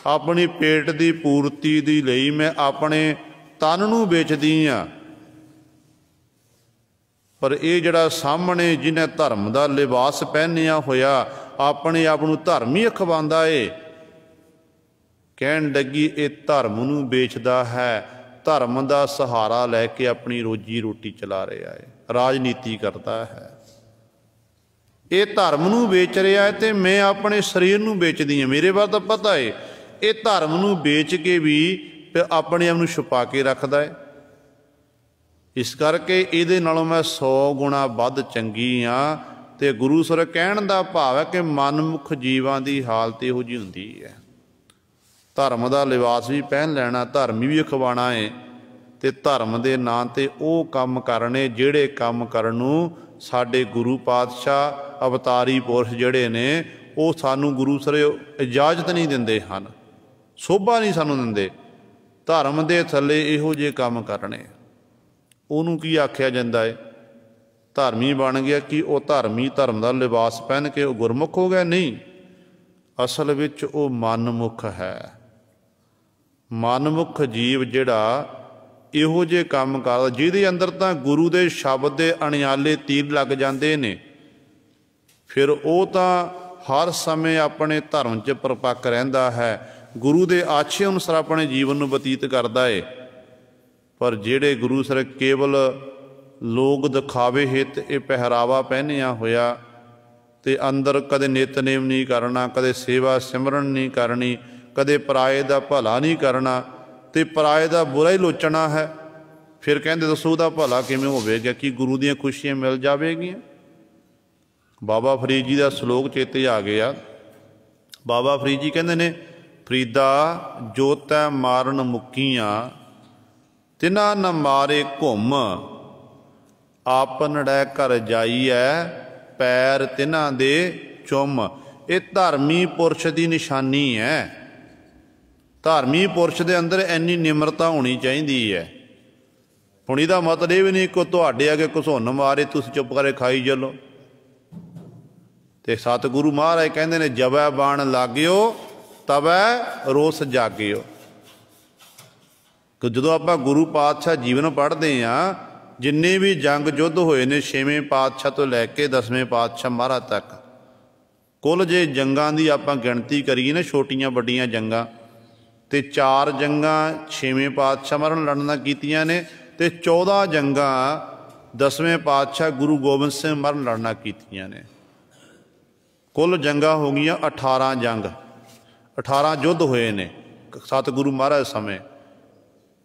ਆਪਣੀ ਪੇਟ ਦੀ ਪੂਰਤੀ ਦੀ ਲਈ ਮੈਂ ਆਪਣੇ ਤਨ ਨੂੰ ਵੇਚਦੀ ਹਾਂ, ਪਰ ਇਹ ਜਿਹੜਾ ਸਾਹਮਣੇ ਜਿਹਨੇ ਧਰਮ ਦਾ ਲਿਬਾਸ ਪਹਿਨਿਆ ਹੋਇਆ, ਆਪਣੇ ਆਪ ਨੂੰ ਧਰਮੀ ਅਖਵਾਉਂਦਾ ਏ, ਕਹਿਣ ਲੱਗੀ ਇਹ ਧਰਮ ਨੂੰ ਵੇਚਦਾ ਹੈ, ਧਰਮ ਦਾ ਸਹਾਰਾ ਲੈ ਕੇ ਆਪਣੀ ਰੋਜੀ ਰੋਟੀ ਚਲਾ ਰਿਹਾ ਹੈ, ਰਾਜਨੀਤੀ ਕਰਦਾ ਹੈ। ये धर्म नूं बेच रहा है तो मैं अपने शरीर नूं बेचदी हाँ। मेरे बारे तो पता है ये धर्म नूं बेच के भी अपने आप नूं छुपा के रखदा है। इस करके इहदे नालों मैं 100 गुणा वध चंगी हाँ। तो गुरु सर कहण दा भाव है कि मनमुख जीवां दी हालत इहो जी हुंदी है। धर्म का लिबास भी पहन लेना, धर्म भी अखवाना है, तो धर्म के नाम ते वो काम करने जिहड़े काम करन नूं साडे गुरु पातशाह अवतारी पुरश जिहड़े ने वो सानू गुरु सर इजाजत नहीं दिंदे हन, शोभा नहीं सानू दिंदे। धर्म के थले इहो जे काम करने उहनूं की आख्या जांदा है? धर्मी बन गया कि वो धर्मी धर्म का लिबास पहन के वो गुरमुख हो गया? नहीं, असल विच वो मनमुख है। मनमुख जीव जिहड़ा इहो जे काम करदा जिहदे अंदर तां गुरु दे शब्द दे अणियाले तीर लग जांदे ने, फिर वो तां हर समय अपने धर्म च परपक्क रहिंदा है, गुरु दे आछे अनुसार अपने जीवन नूं बतीत करदा है। पर जिहड़े गुरु सर केवल लोग दिखावे हित ये पहरावा पहनिया होया ते अंदर कदे नितनेम नहीं करना, कदे सेवा सिमरन नहीं करनी, कदे पराए दा भला नहीं करना, ते पराए दा बुरा ही लोचना है, फिर कहते दसो उहदा भला किवें होवेगा? कि गुरु दीयां खुशियां मिल जावेगियां? बाबा फरीद जी का सलोक चेते आ गया। बाबा फरीद जी कहते ने, फरीदा जो तै मारन मुक्कियां तिना न मारे घुम, आपनड़ै घर जाइए पैर तिन्हां दे चुम। ये धर्मी पुरश की निशानी है। धार्मी पुरश के अंदर इन्नी निमरता होनी चाहिए है। हुण इहदा मतलब ये भी नहीं कि तुहाडे अगे घसुन मारे तुसीं चुप करे खाई चलो। तो सतगुरु महाराज कहते ने, जबै बाण लाग्यो तबै रोस जागियो। कि जो आप गुरु पातशाह जीवन पढ़ते हैं, जिन्ने भी जंग युद्ध होए ने 6वें पातशाह तो लैके 10वें पातशाह महाराज तक, कुल जे जंगां दी आपां गिणती करिए ना, छोटियां वड्डियां जंगां, तो 4 जंगां 6वें पातशाह महाराज लड़ना कीतियां ने, ते 14 जंगां 10वें पातशाह गुरु गोबिंद सिंह महाराज लड़ना कीतियां ने। कुल जंगां हो गईयां 18 जंग, 18 युद्ध होए ने सतगुरु महाराज समय।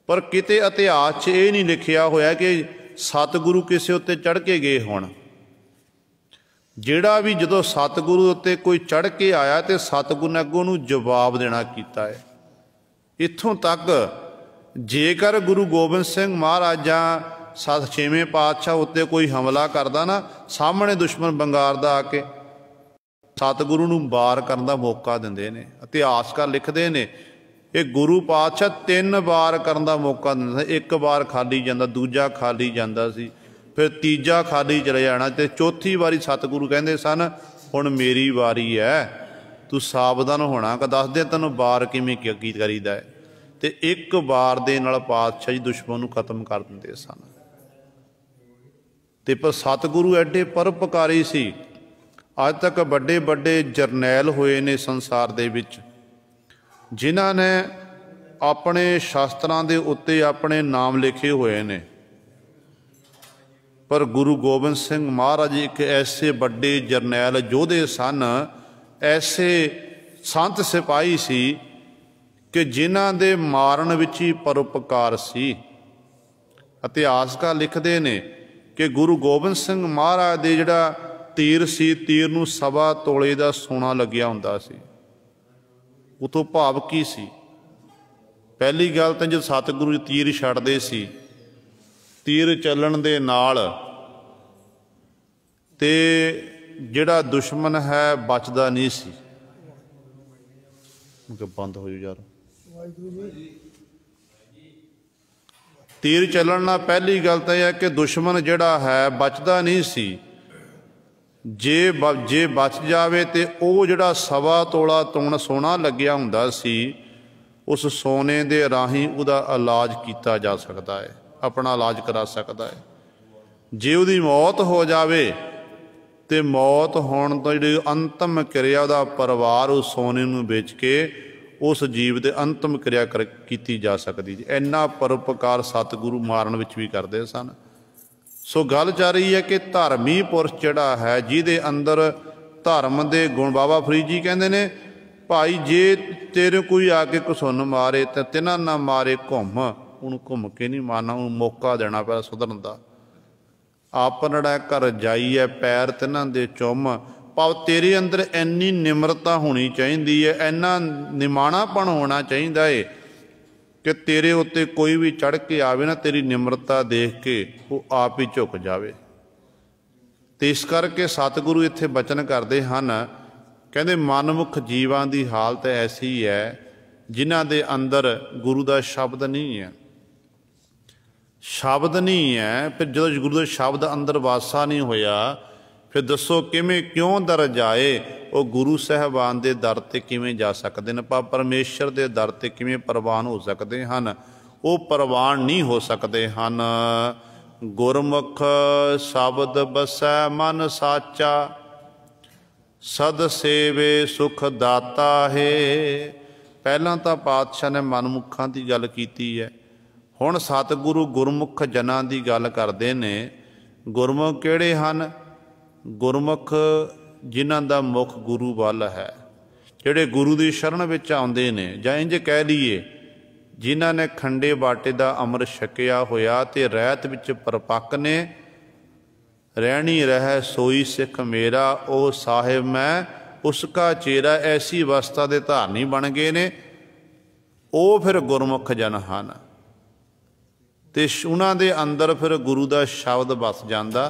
पर किते इतिहास 'च ये नहीं लिखिया होया कि सतगुरु किसी उत्ते चढ़ के गए होण। जिहड़ा भी जदों सतगुरु उत्ते कोई चढ़ के आया तो सतगुरु ने अगों नूं जवाब देना कीता है। इत्थों तक जेकर गुरु गोबिंद सिंह महाराजा 6वें पातशाह उत्ते कोई हमला करदा ना, सामने दुश्मन बंगारदा आके सतगुरु नूं वार करन दा मौका दिंदे ने। इतिहासकार लिखदे ने ये गुरु पातशाह 3 वार करन दा मौका दिंदा। एक बार खाली जांदा, दूजा खाली जांदा सी, फिर तीजा खाली चले जाना, तो चौथी वारी सतगुरु कहंदे सन हुण मेरी वारी है, तू सावधान होना, कि दस दे तैनूं वार किवें करीदा है। तो एक वार दे नाल पातशाह जी दुश्मन नूं खत्म कर दिंदे सन। ते पर सतगुरु एडे परोपकारी सी। अज तक बड़े बड़े जरनैल होए ने संसार दे विच, जिन्हां ने अपने शास्त्रां दे उत्ते अपने नाम लिखे हुए ने। पर गुरु गोबिंद सिंह महाराज एक ऐसे बड़े जरनैल योधे सन, ऐसे संत सिपाही सी कि जिन्हां दे मारन विच ही परोपकार सी। इतिहासकार लिखते ने कि गुरु गोबिंद सिंह महाराज दे जिहड़ा तीर सी, तीर नूं 1.25 तोले दा सोना लग्या हुंदा सी। उतों भाव की सी? पहली गल तो जो सतगुरु तीर छड्डदे सी, तीर चलण दे नाल ते जिहड़ा दुश्मन है बचदा नहीं सी। बंद हो यार, तीर चलण नाल पहली गल तो यह है कि दुश्मन जिहड़ा है बचदा नहीं सी। जे बच जावे तो वह जिहड़ा 1.25 तोला तुण सोना लग्या हुंदा सी, उस सोने दे राही उहदा इलाज किया जा सकता है, अपना इलाज करा सकता है। जे उहदी मौत हो जावे तो मौत होण तो जिहड़ी अंतिम क्रिया उहदा परिवार उस सोने नूं बेच के उस जीव दे अंतिम क्रिया की जा सकती। इन्ना परोपकार सतगुरु मारन विच भी करते सन। सो गल जा रही है कि धार्मी पुरुष जिहड़ा है जिहदे अंदर धर्म दे गुण, बाबा फरीद जी कहते ने भाई जे तेरे कोई आके घसुन मारे तो तिन्हां ना मारे घुम, उन्होंने घुम के नहीं मारना, उन्होंने मौका देना पै सुधरन का। आपनड़ा घर जाइए पैर तिन्हां दे चुम, भाव तेरे अंदर इन्नी निमरता होनी चाहिए है, इन्ना निमाणापन होना चाहिए है कि तेरे उत्ते कोई भी चढ़ के आवे ना, तेरी निमरता देख के वो आप ही झुक जावे। तो इस करके सतगुरु इत्थे बचन करते हैं, कहते मनमुख जीवां की हालत ऐसी है जिन्हां दे अंदर गुरु का शब्द नहीं है। शब्द नहीं है, फिर जो गुरु का शब्द अंदर वासा नहीं होया, फिर दसो किवें क्यों दर जाए, वो गुरु साहबान के दर ते किवें जा सकते हैं, परमेश्वर के दर ते किवें प्रवान हो सकते हैं, वो प्रवान नहीं हो सकते हैं। गुरमुख शब्द बसै मन साचा, सद सेवे सुख दाता है। पहला तो पातशाह ने मनमुखां की गल की है, हुण सतगुरु गुरमुख जनां की गल करते ने। गुरमुख किहड़े हैं? गुरमुख जिन्हां दा मुख गुरु वल है, जिहड़े गुरु की शरण विच आउंदे ने, जां इंज कह लईए जिन्हां ने खंडे बाटे दा अमृत छकिया होया ते रहत विच परपक्क ने। रहनी रह सोई सिख मेरा, ओ साहिब मैं उसका चेहरा, ऐसी अवस्था दे धारनी बन गए ने, वो फिर गुरमुख जन हन। ते उन्हां दे अंदर फिर गुरु का शब्द बस जांदा,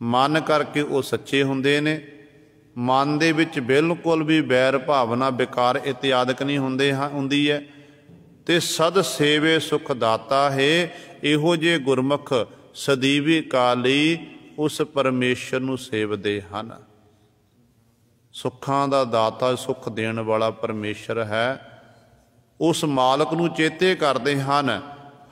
मन करके वो सच्चे हुंदे ने। मन दे विच बिल्कुल भी बैर भावना विकार इत्यादि नहीं हुंदी है। ते सद सेवे सुख दाता है, इहो जे गुरमुख सदीवी काली उस परमेश्वर नूं सेवदे हन। सुखां दा दाता, सुख देण वाला परमेश्वर है, उस मालक नूं चेते करते हैं।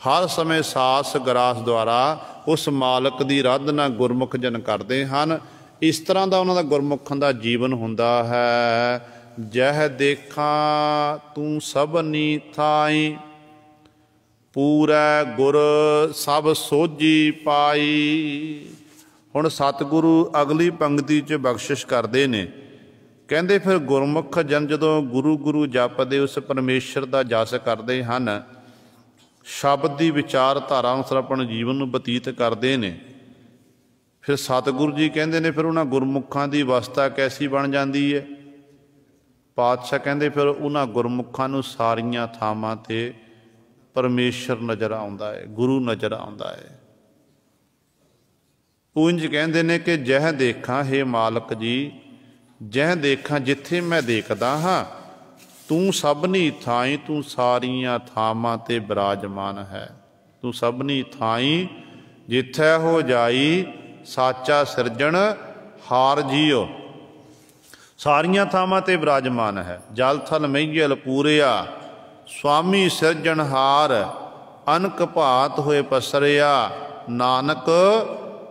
हर समय सास गरास द्वारा उस मालक की आराधना गुरमुख जन करते हैं। इस तरह का उन्होंने गुरमुखां का जीवन हुंदा है। जह देखा तू सबनी थाई, पूरा गुर सब सोझी पाई। हुण सतगुरु अगली पंक्ति च बख्शिश करते ने, कहते फिर गुरमुख जन जदों गुरु गुरु जपदे उस परमेश्वर का जस करते हैं, शब्द की विचारधारा अनुसार अपने जीवन में बतीत करते हैं, फिर सतगुरु जी कहते हैं फिर उन्होंने गुरमुखां की अवस्था कैसी बन जाती है। पातशाह कहते फिर उन्होंने गुरमुखां नूं सारियां थावां ते परमेश्वर नज़र आउंदा है, गुरु नज़र आउंदा है। उंज कहते हैं कि जह देखा हे मालक जी, जह देखा जिथे मैं देखदा हाँ, तू सबनी थाई, तू सारियां थावां ते विराजमान है। तू सबनी थाई जिथे हो जाई, साचा सिरजण हार जियो। सारियां थावां ते विराजमान है। जल थल मैयल पूरिया, स्वामी सिरजणहार, अनक भात होए पसरिया। नानक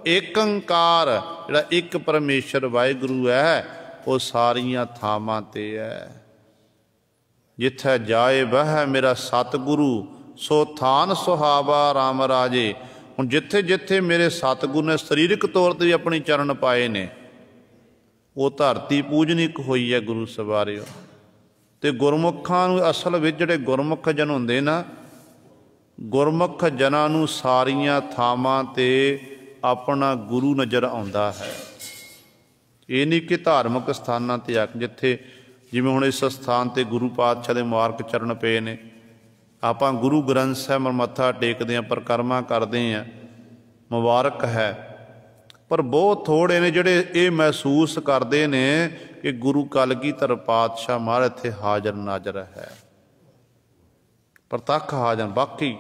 एक अंकार, जिहड़ा एक परमेश्वर वाहिगुरु है, वो सारियां थावां ते है। जिथे जाए वह मेरा सतगुरु, सो थान सुहावा राम राजे। हुण जिथे जिथे मेरे सतगुरु ने शरीरक तौर पर अपने चरण पाए ने, वो धरती पूजनिक हुई है गुरु सवारियो। तो गुरमुखां नूं असल विच जिहड़े गुरमुख जन हुंदे ना, गुरमुख जनां नूं सारियां थावां ते अपना गुरु नज़र आउंदा है। ये नहीं कि धार्मिक स्थानां ते आके जिथे जिवें हुण इस स्थान ते गुरु पातशाह दे मुबारक चरण पे ने, आपां गुरु ग्रंथ साहिब मत्था टेकदे हां, परिक्रमा करदे हां, मुबारक है। पर बहुत थोड़े ने जिहड़े ये महसूस करते ने कि गुरु कलगीधर पातशाह महाराज इत्थे हाज़र नाज़र है, प्रतख हाज़र। बाकी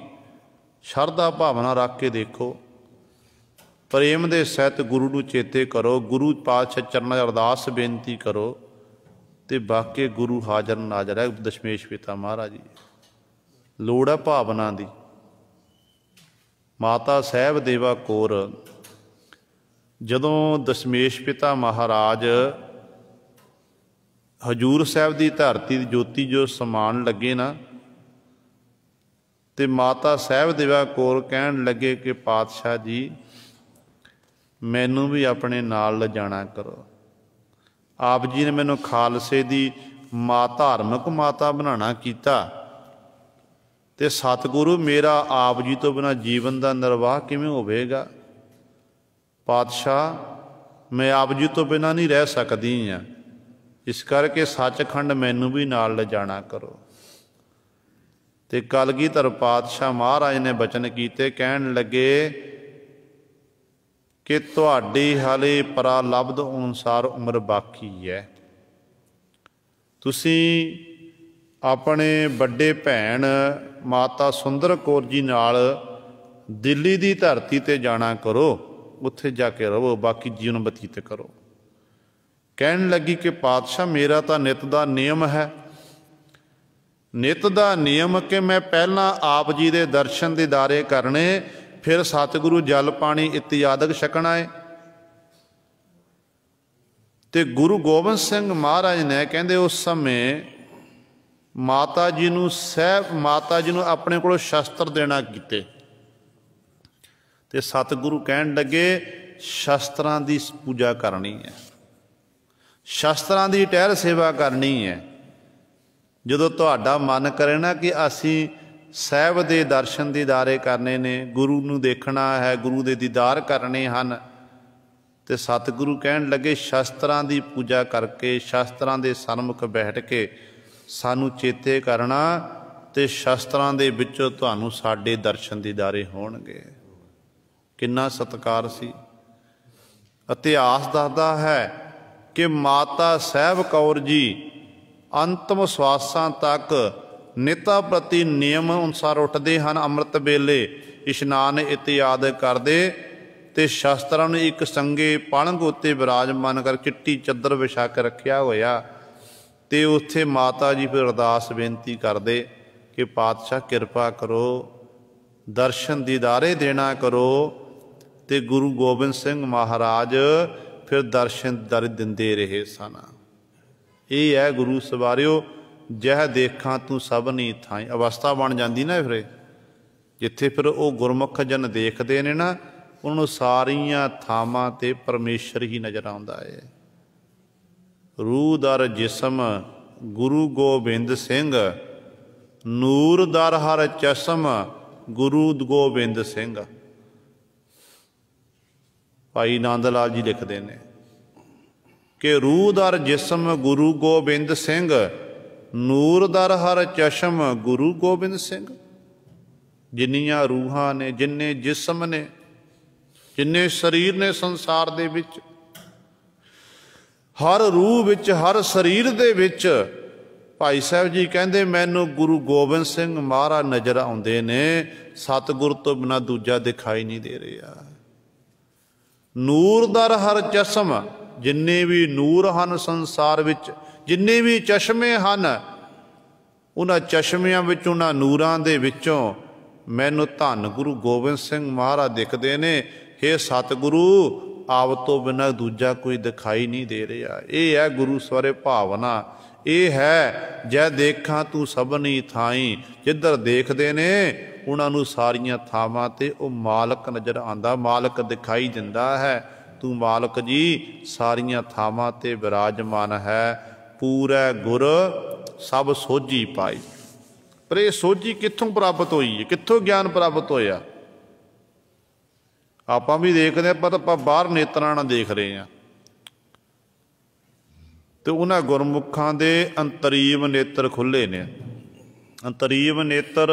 शरधा भावना रख के देखो, प्रेम दे सहित गुरु नूं चेते करो, गुरु पातशाह चरनां अरदास बेनती करो, तो बाकी गुरु हाज़र नाज़र है। दशमेश पिता महाराज जी लोड़ है भावना की। माता साहब देवा कौर जदों दशमेश पिता महाराज हजूर साहब की धरती की जोती जो समान लगे ना, ਤੇ ਮਾਤਾ ਸਾਹਿਬ ਦੇਵਾ ਕੌਰ ਕਹਿਣ ਲੱਗੇ ਕਿ ਪਾਤਸ਼ਾਹ ਜੀ ਮੈਨੂੰ ਵੀ ਆਪਣੇ ਨਾਲ ਲਿਜਾਣਾ ਕਰੋ। ਆਪ ਜੀ ਨੇ ਮੈਨੂੰ ਖਾਲਸੇ ਦੀ ਧਾਰਮਿਕ ਮਾਤਾ ਬਣਾਉਣਾ ਕੀਤਾ, ਤੇ ਸਤਿਗੁਰੂ ਮੇਰਾ ਆਪ ਜੀ ਤੋਂ ਬਿਨਾਂ ਜੀਵਨ ਦਾ ਨਿਰਵਾਹ ਕਿਵੇਂ ਹੋਵੇਗਾ? ਪਾਤਸ਼ਾਹ ਮੈਂ ਆਪ ਜੀ ਤੋਂ ਬਿਨਾਂ ਨਹੀਂ ਰਹਿ ਸਕਦੀ ਹਾਂ, ਇਸ ਕਰਕੇ ਸੱਚਖੰਡ ਮੈਨੂੰ ਵੀ ਨਾਲ ਲਿਜਾਣਾ ਕਰੋ। ਤੇ ਕਲਗੀਧਰ ਪਾਤਸ਼ਾਹ ਮਹਾਰਾਜ ਨੇ ਬਚਨ ਕੀਤੇ, ਕਹਿਣ ਲੱਗੇ ਕਿ ਤੁਹਾਡੀ ਹਾਲੇ ਪ੍ਰਾਲਬਧ ਅਨੁਸਾਰ ਉਮਰ ਬਾਕੀ ਹੈ। ਤੁਸੀਂ ਆਪਣੇ ਵੱਡੇ ਭੈਣ ਮਾਤਾ ਸੁੰਦਰ ਕੌਰ ਜੀ ਨਾਲ ਦਿੱਲੀ ਦੀ ਧਰਤੀ ਤੇ ਜਾਣਾ ਕਰੋ, ਉੱਥੇ ਜਾ ਕੇ ਰਹੋ, ਬਾਕੀ ਜੀਵਨ ਬਤੀਤ ਕਰੋ। ਕਹਿਣ ਲੱਗੀ ਕਿ ਪਾਤਸ਼ਾਹ ਮੇਰਾ ਤਾਂ ਨਿਤ ਦਾ ਨਿਯਮ ਹੈ, ਨਿਤ ਦਾ ਨਿਯਮ ਕਿ ਮੈਂ ਪਹਿਲਾਂ ਆਪ ਜੀ ਦੇ ਦਰਸ਼ਨ ਦੀਦਾਰੇ ਕਰਨੇ, ਫਿਰ ਸਤਿਗੁਰੂ ਜਲ ਪਾਣੀ ਇਤਿਆਦਿਕ ਛਕਣਾ ਹੈ। ਤੇ ਗੁਰੂ ਗੋਬਿੰਦ ਸਿੰਘ ਮਹਾਰਾਜ ਨੇ ਕਹਿੰਦੇ ਉਸ ਸਮੇਂ ਮਾਤਾ ਜੀ ਨੂੰ ਆਪਣੇ ਕੋਲੋਂ ਸ਼ਸਤਰ ਦੇਣਾ ਕੀਤੇ, ਤੇ ਸਤਿਗੁਰੂ ਕਹਿਣ ਲੱਗੇ ਸ਼ਸਤਰਾਂ ਦੀ ਪੂਜਾ ਕਰਨੀ ਹੈ, ਸ਼ਸਤਰਾਂ ਦੀ ਟਹਿਰ ਸੇਵਾ ਕਰਨੀ ਹੈ। ਜਦੋਂ ਤੁਹਾਡਾ ਮਨ ਕਰੇ ਨਾ ਕਿ ਅਸੀਂ ਸਾਹਿਬ ਦੇ ਦਰਸ਼ਨ ਦੀਦਾਰੇ ਕਰਨੇ ਨੇ, ਗੁਰੂ ਨੂੰ ਦੇਖਣਾ ਹੈ, ਗੁਰੂ ਦੇ ਦੀਦਾਰ ਕਰਨੇ ਹਨ, ਤੇ ਸਤਿਗੁਰੂ ਕਹਿਣ ਲੱਗੇ ਸ਼ਸਤਰਾਂ ਦੀ ਪੂਜਾ ਕਰਕੇ, ਸ਼ਸਤਰਾਂ ਦੇ ਸਨਮੁਖ ਬੈਠ ਕੇ ਸਾਨੂੰ ਚੇਤੇ ਕਰਨਾ, ਤੇ ਸ਼ਸਤਰਾਂ ਦੇ ਵਿੱਚੋਂ ਤੁਹਾਨੂੰ ਸਾਡੇ ਦਰਸ਼ਨ ਦੀਦਾਰੇ ਹੋਣਗੇ। ਕਿੰਨਾ ਸਤਿਕਾਰ ਸੀ। ਇਤਿਹਾਸ ਦੱਸਦਾ ਹੈ ਕਿ ਮਾਤਾ ਸਾਹਿਬ ਕੌਰ ਜੀ ਅੰਤਮ ਸਵਾਸਾਂ ਤੱਕ ਨਿਤਾ ਪ੍ਰਤੀ ਨਿਯਮ ਅਨੁਸਾਰ ਉੱਠਦੇ ਹਨ, ਅੰਮ੍ਰਿਤ ਵੇਲੇ ਇਸ਼ਨਾਨ ਇਤਿਆਦਿ ਕਰਦੇ, ਤੇ ਸ਼ਸਤਰਾਂ ਨੂੰ ਇੱਕ ਸੰਗੇ ਪਲੰਘ ਉੱਤੇ ਵਿਰਾਜਮਾਨ ਕਰ ਚਿੱਟੀ ਚੱਦਰ ਵਿਛਾ ਕੇ ਰੱਖਿਆ ਹੋਇਆ, ਤੇ ਉੱਥੇ ਮਾਤਾ ਜੀ ਫਿਰ ਅਰਦਾਸ ਬੇਨਤੀ ਕਰਦੇ ਕਿ ਪਾਤਸ਼ਾਹ ਕਿਰਪਾ ਕਰੋ, ਦਰਸ਼ਨ ਦੀਦਾਰੇ ਦੇਣਾ ਕਰੋ। ਤੇ ਗੁਰੂ ਗੋਬਿੰਦ ਸਿੰਘ ਮਹਾਰਾਜ ਫਿਰ ਦਰਸ਼ਨ ਦੀਦਾਰੇ ਦਿੰਦੇ ਰਹੇ ਸਨ। ਇਹ ਹੈ ਗੁਰੂ ਸਵਾਰਿਓ, ਜਹ ਦੇਖਾਂ ਤੂੰ ਸਭਨੀ ਥਾਈਂ ਅਵਸਥਾ ਬਣ ਜਾਂਦੀ ਨਾ ਫਿਰ, ਜਿੱਥੇ ਫਿਰ ਉਹ ਗੁਰਮੁਖ ਜਨ ਦੇਖਦੇ ਨੇ ਨਾ, ਉਹਨਾਂ ਨੂੰ ਸਾਰੀਆਂ ਥਾਵਾਂ ਤੇ ਪਰਮੇਸ਼ਰ ਹੀ ਨਜ਼ਰ ਆਉਂਦਾ ਹੈ। ਰੂਹ ਦਰ ਜਿਸਮ ਗੁਰੂ ਗੋਬਿੰਦ ਸਿੰਘ, ਨੂਰ ਦਰ ਹਰ ਚਸ਼ਮ ਗੁਰੂ ਗੋਬਿੰਦ ਸਿੰਘ। ਭਾਈ ਨੰਦ ਲਾਲ ਜੀ ਲਿਖਦੇ ਨੇ ਕਿ ਰੂਹ ਦਰ ਜਿਸਮ ਗੁਰੂ ਗੋਬਿੰਦ ਸਿੰਘ, ਨੂਰ ਦਰ ਹਰ ਚਸ਼ਮ ਗੁਰੂ ਗੋਬਿੰਦ ਸਿੰਘ। ਜਿੰਨੀਆਂ ਰੂਹਾਂ ਨੇ, ਜਿੰਨੇ ਜਿਸਮ ਨੇ, ਜਿੰਨੇ ਸਰੀਰ ਨੇ ਸੰਸਾਰ ਦੇ ਵਿੱਚ, ਹਰ ਰੂਹ ਵਿੱਚ, ਹਰ ਸਰੀਰ ਦੇ ਵਿੱਚ ਭਾਈ ਸਾਹਿਬ ਜੀ ਕਹਿੰਦੇ ਮੈਨੂੰ ਗੁਰੂ ਗੋਬਿੰਦ ਸਿੰਘ ਮਹਾਰਾਜ ਨਜ਼ਰ ਆਉਂਦੇ ਨੇ, ਸਤਿਗੁਰ ਤੋਂ ਬਿਨਾਂ ਦੂਜਾ ਦਿਖਾਈ ਨਹੀਂ ਦੇ ਰਿਹਾ। ਨੂਰ ਦਰ ਹਰ ਚਸ਼ਮ, ਜਿੰਨੇ ਵੀ ਨੂਰ ਹਨ ਸੰਸਾਰ ਵਿੱਚ, ਜਿੰਨੇ ਵੀ ਚਸ਼ਮੇ ਹਨ, ਉਹਨਾਂ ਚਸ਼ਮਿਆਂ ਵਿੱਚ, ਉਹਨਾਂ ਨੂਰਾਂ ਦੇ ਵਿੱਚੋਂ ਮੈਨੂੰ ਧੰਨ ਗੁਰੂ ਗੋਬਿੰਦ ਸਿੰਘ ਮਹਾਰਾਜ ਦਿਖਦੇ ਨੇ। ਹੇ ਸਤਿਗੁਰੂ, ਆਪ ਤੋਂ ਬਿਨਾਂ ਦੂਜਾ ਕੋਈ ਦਿਖਾਈ ਨਹੀਂ ਦੇ ਰਿਹਾ। ਇਹ ਹੈ ਗੁਰੂ ਸਵਰੇ ਭਾਵਨਾ, ਇਹ ਹੈ ਜੈ ਦੇਖਾਂ ਤੂੰ ਸਭਨੀ ਥਾਈਂ। ਜਿੱਧਰ ਦੇਖਦੇ ਨੇ ਉਹਨਾਂ ਨੂੰ ਸਾਰੀਆਂ ਥਾਵਾਂ ਤੇ ਉਹ ਮਾਲਕ ਨਜ਼ਰ ਆਉਂਦਾ, ਮਾਲਕ ਦਿਖਾਈ ਦਿੰਦਾ ਹੈ। ਤੂੰ ਮਾਲਕ ਜੀ ਸਾਰੀਆਂ ਥਾਵਾਂ ਤੇ ਵਿਰਾਜਮਾਨ ਹੈ, ਪੂਰਾ ਗੁਰ ਸਭ ਸੋਝੀ ਪਾਈ। ਪਰ ਇਹ ਸੋਝੀ ਕਿੱਥੋਂ ਪ੍ਰਾਪਤ ਹੋਈ ਹੈ, ਕਿੱਥੋਂ ਗਿਆਨ ਪ੍ਰਾਪਤ ਹੋਇਆ? ਆਪਾਂ ਵੀ ਦੇਖਦੇ ਹਾਂ, ਪਰ ਆਪਾਂ ਬਾਹਰ ਨੇਤਰਾਂ ਨਾਲ ਦੇਖ ਰਹੇ ਹਾਂ। ਤੇ ਉਹਨਾਂ ਗੁਰਮੁਖਾਂ ਦੇ ਅੰਤਰੀਵ ਨੇਤਰ ਖੁੱਲ੍ਹੇ ਨੇ। ਅੰਤਰੀਵ ਨੇਤਰ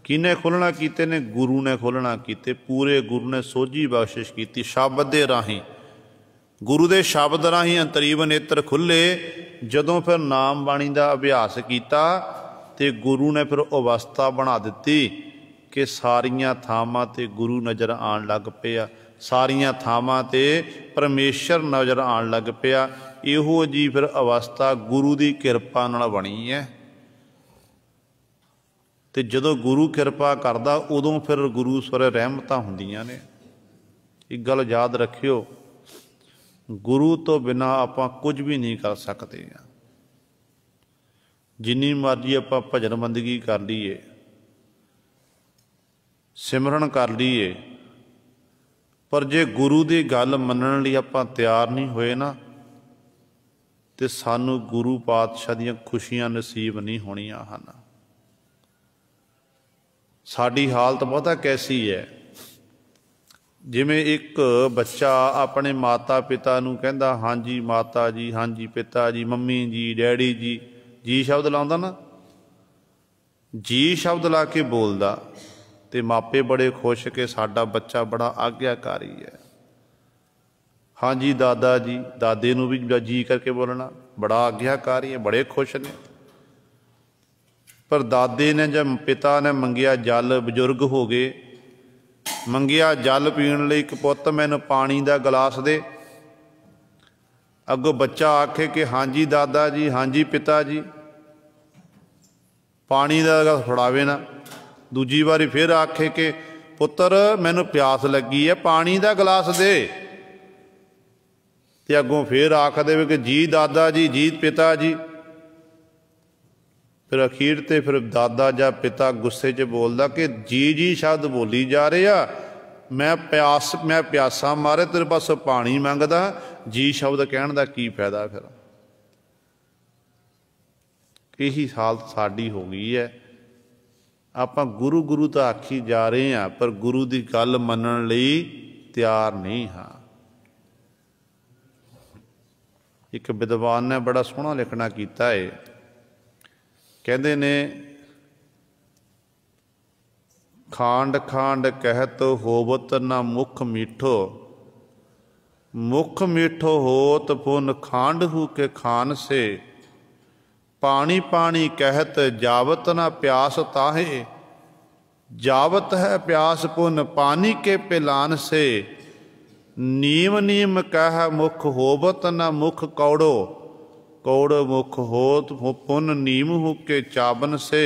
ਕਿਹਨੇ ਖੋਲ੍ਹਣਾ ਕੀਤੇ ਨੇ? ਗੁਰੂ ਨੇ ਖੋਲ੍ਹਣਾ ਕੀਤੇ। ਪੂਰੇ ਗੁਰੂ ਨੇ ਸੋਝੀ ਬਖਸ਼ਿਸ਼ ਕੀਤੀ ਸ਼ਬਦ ਦੇ ਰਾਹੀਂ, ਗੁਰੂ ਦੇ ਸ਼ਬਦ ਰਾਹੀਂ ਅੰਤਰੀਵ ਨੇਤਰ ਖੁੱਲ੍ਹੇ। ਜਦੋਂ ਫਿਰ ਨਾਮ ਬਾਣੀ ਦਾ ਅਭਿਆਸ ਕੀਤਾ ਤੇ ਗੁਰੂ ਨੇ ਫਿਰ ਅਵਸਥਾ ਬਣਾ ਦਿੱਤੀ ਕਿ ਸਾਰੀਆਂ ਥਾਵਾਂ ਤੇ ਗੁਰੂ ਨਜ਼ਰ ਆਉਣ ਲੱਗ ਪਿਆ, ਸਾਰੀਆਂ ਥਾਵਾਂ ਤੇ ਪਰਮੇਸ਼ਰ ਨਜ਼ਰ ਆਉਣ ਲੱਗ ਪਿਆ। ਇਹੋ ਜੀ ਫਿਰ ਅਵਸਥਾ ਗੁਰੂ ਦੀ ਕਿਰਪਾ ਨਾਲ ਬਣੀ ਹੈ। ਤੇ ਜਦੋਂ ਗੁਰੂ ਕਿਰਪਾ ਕਰਦਾ ਉਦੋਂ ਫਿਰ ਗੁਰੂ ਸਵਰੇ ਰਹਿਮਤਾਂ ਹੁੰਦੀਆਂ ਨੇ। ਇੱਕ ਗੱਲ ਯਾਦ ਰੱਖਿਓ, ਗੁਰੂ ਤੋਂ ਬਿਨਾਂ ਆਪਾਂ ਕੁਝ ਵੀ ਨਹੀਂ ਕਰ ਸਕਦੇ ਹਾਂ। ਜਿੰਨੀ ਮਰਜ਼ੀ ਆਪਾਂ ਭਜਨ ਬੰਦਗੀ ਕਰ ਲਈਏ, सिमरन कर लीए, पर जे गुरु की गल मनण लई आपां तैयार नहीं होए ना, तो सानू गुरु पातशाह दीयां खुशियां नसीब नहीं होणीआं हन। साडी हालत पता कैसी है, जिवें एक बच्चा अपने माता पिता नूं कहंदा हाँ जी माता जी, हाँ जी पिता जी, मम्मी जी, डैडी जी, जी शब्द लाउंदा ना, जी शब्द ला के बोलदा, ते मापे बड़े खुश कि साडा बच्चा बड़ा आग्याकारी है। हाँ जी दादा जी, दादे नूं भी जी करके बोलना, बड़ा आग्याकारी है, बड़े खुश ने। पर दादे ने जब पिता ने मंगिया जल, बजुर्ग हो गए, मंगिया जल पीण लई कि पुत्त मैनूं पानी दा गिलास दे। अगों बच्चा आखे कि हाँ जी दादा जी, हाँ जी पिता जी, पानी दा गिलास फड़ावे ना। दूजी बारी फिर आखे कि पुत्र मैनूं प्यास लगी है, पानी दा गिलास दे। ते अगों फिर आख देवे कि जी दादा जी, जी पिता जी। फिर अखीर ते फिर दादा जा पिता गुस्से च बोलदा कि जी जी शब्द बोली जा रहे आ, मैं प्यासा मारे तेरे पासों पानी मंगदा, जी शब्द कहण दा की फायदा। फिर यही हालत साडी हो गई है। आपां गुरु गुरु तो आखी जा रहे हैं, पर गुरु की गल मनण लई तैयार नहीं हाँ। एक विद्वान ने बड़ा सोहना लिखना कीता है, कहते ने खांड खांड कहत होवत ना मुख मीठो, मुख मीठो होत पुन खांड हु के खान से। पानी पानी कहत जावत ना प्यास ताहे, जावत है प्यास पुन पानी के पिलान से। नीम नीम कह मुख होवत न मुख कौड़ो, कौड़ मुख होत पुन नीम हु के चाबन से।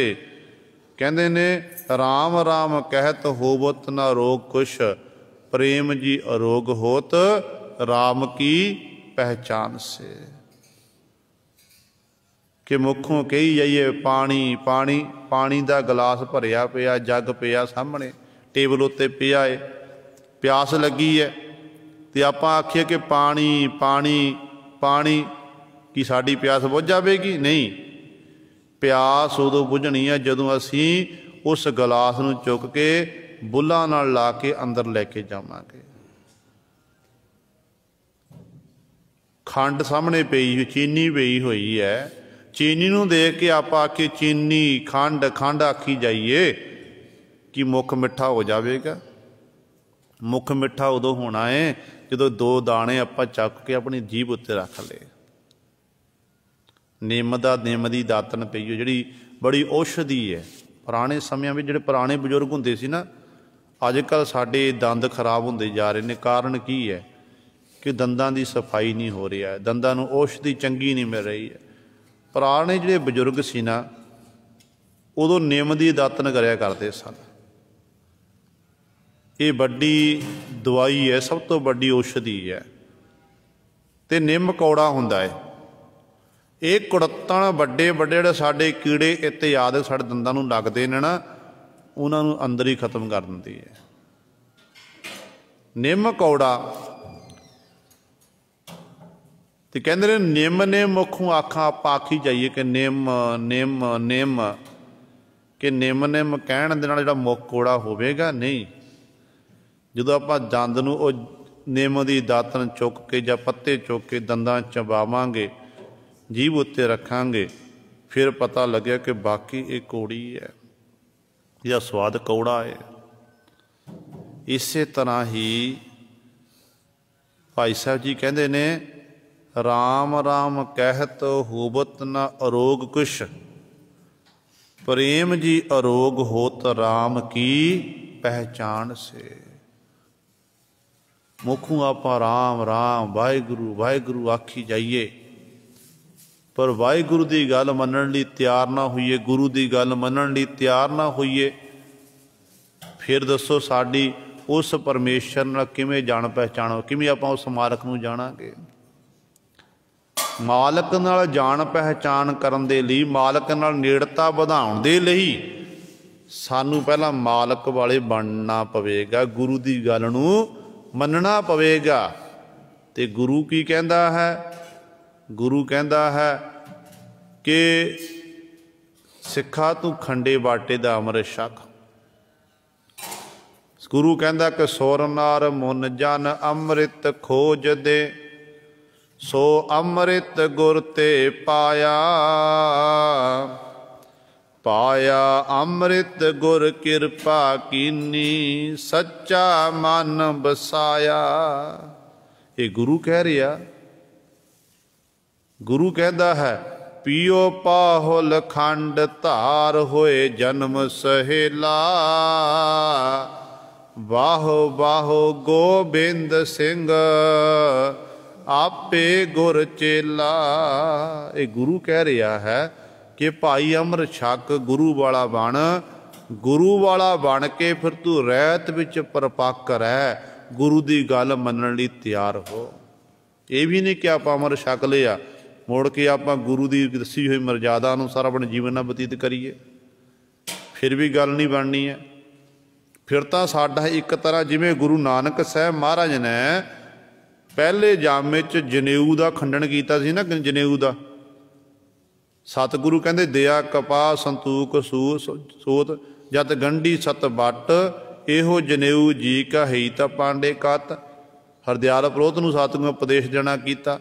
कहते ने राम राम कहत होवत न रोग कुश, प्रेम जी अरोग होत राम की पहचान से। कि मुखों कही जाइए पानी पानी, पानी का गिलास भरिया पिया, जग पिया सामने, टेबल उत्ते पिया है, प्यास लगी है, तो आप आखिए कि पानी पानी पानी, कि साड़ी प्यास बुझ जाएगी? नहीं, प्यास उदों बुझनी है जदों असी उस गिलास नूं चुक के बुल्लां नाल ला के अंदर लैके जावांगे। खंड सामने पई हुई, चीनी पई हुई है, चीनी नूं देख के आप आके चीनी खंड खंड आखी जाइए कि मुख मिठा हो जाएगा। मुख मिठा उदों होना है जो दो दाने आप चक के अपनी जीभ उत्ते रख ले। निम दी दातन पई हो जिहड़ी बड़ी औषधि है। पुराने समय में जिहड़े पुराने बजुर्ग हुंदे सी ना, अजकल साडे दंद खराब होंदे जा रहे हैं। कारण की है कि दंदां की सफाई नहीं हो रही है, दंदां नूं औषधि चंगी नहीं मिल रही है। पुराने जिहड़े बजुर्ग सी ना, उदों निम दी दातन करिया करते सन। ये वड्डी दवाई है, सब तो वड्डी औषधि है। ते निम कौड़ा हुंदा है। ये कुड़त्तण वड्डे वड्डे जिहड़े साडे कीड़े इत्यादि साडे दंदां नूं लगदे ने ना, उन्हां नूं अंदर ही खत्म कर दिंदी है। निम कौड़ा ते कहंदे ने निम ने मुखों आखां आपां आखी जाइए कि निम निम निम, कि निम निम कहण दे नाल जिहड़ा मुख कौड़ा होवेगा नहीं। ਜਦੋਂ ਆਪਾਂ ਦੰਦ ਨੂੰ ਉਹ ਨਿੰਮ ਦੀ ਦਾਤਨ ਚੁੱਕ ਕੇ ਜਾਂ ਪੱਤੇ ਚੁੱਕ ਕੇ ਦੰਦਾਂ ਚਬਾਵਾਂਗੇ, ਜੀਭ ਉੱਤੇ ਰੱਖਾਂਗੇ, ਫਿਰ ਪਤਾ ਲੱਗਿਆ ਕਿ ਬਾਕੀ ਇਹ ਕੌੜੀ ਹੈ, ਇਹਦਾ ਸਵਾਦ ਕੌੜਾ ਹੈ। ਇਸੇ ਤਰ੍ਹਾਂ ਹੀ ਭਾਈ ਸਾਹਿਬ ਜੀ ਕਹਿੰਦੇ ਨੇ, ਰਾਮ ਰਾਮ ਕਹਿਤ ਹੋਵਤ ਨ ਅਰੋਗ ਕੁਸ਼, प्रेम जी अरोग होत राम की पहचान से। मुखों आप राम राम वाहिगुरु वाहिगुरु आखी जाइए, पर वाहिगुरु की गल मनण लई तैयार ना होइए, गुरु की गल मनण लई तैयार ना होइए, फिर दसो साडी उस परमेश्वर नाल किवें जान पहचानो, किवें आपां उस मालक नूं जाणांगे। मालक नाल जान पहचान करन दे लई, मालक नाल नेड़ता वधाउण दे लई सानू पहला मालक वाले बनना पवेगा, गुरु की गल नूं मनना पवेगा। ते गुरु की कहता है? गुरु कहता है कि सिखा तू खंडे बाटे दा अमृत छक। गुरु कहता कि सुर नार मुन जन अमृत खोज दे, सो अमृत गुर ते पाया। पाया अमृत गुर किरपा कीनी, सच्चा मन बसाया। ये गुरु कह रहा। गुरु कहता है पियो पाहुल खंड धार, होए जन्म सहेला। वाहो वाहो गोबिंद सिंह, आपे गुर चेला। ये गुरु कह रहा है कि भाई अमृत छक, गुरु वाला बन। गुरु वाला बन के फिर तू रहत विच परपक्क रह, गुरु की गल मनण लई तैयार हो। ये भी नहीं कि आप अमृत छक लिया मुड़ के आप गुरु की दसी हुई मर्यादा अनुसार अपने जीवन बतीत करिए, फिर भी गल नहीं बननी है। फिर तो साडा एक तरह जिमें गुरु नानक साहब महाराज ने पहले जामे च जनेऊ का खंडन किया सी ना, जनेऊ का। सतगुरु कहते दया कपा संतूक सोत, जत गंढी सत बट, एहो जनेऊ जी का ही ता पांडे कत। हरदयाल प्रोत नूं सतगुरु उपदेश देना किया,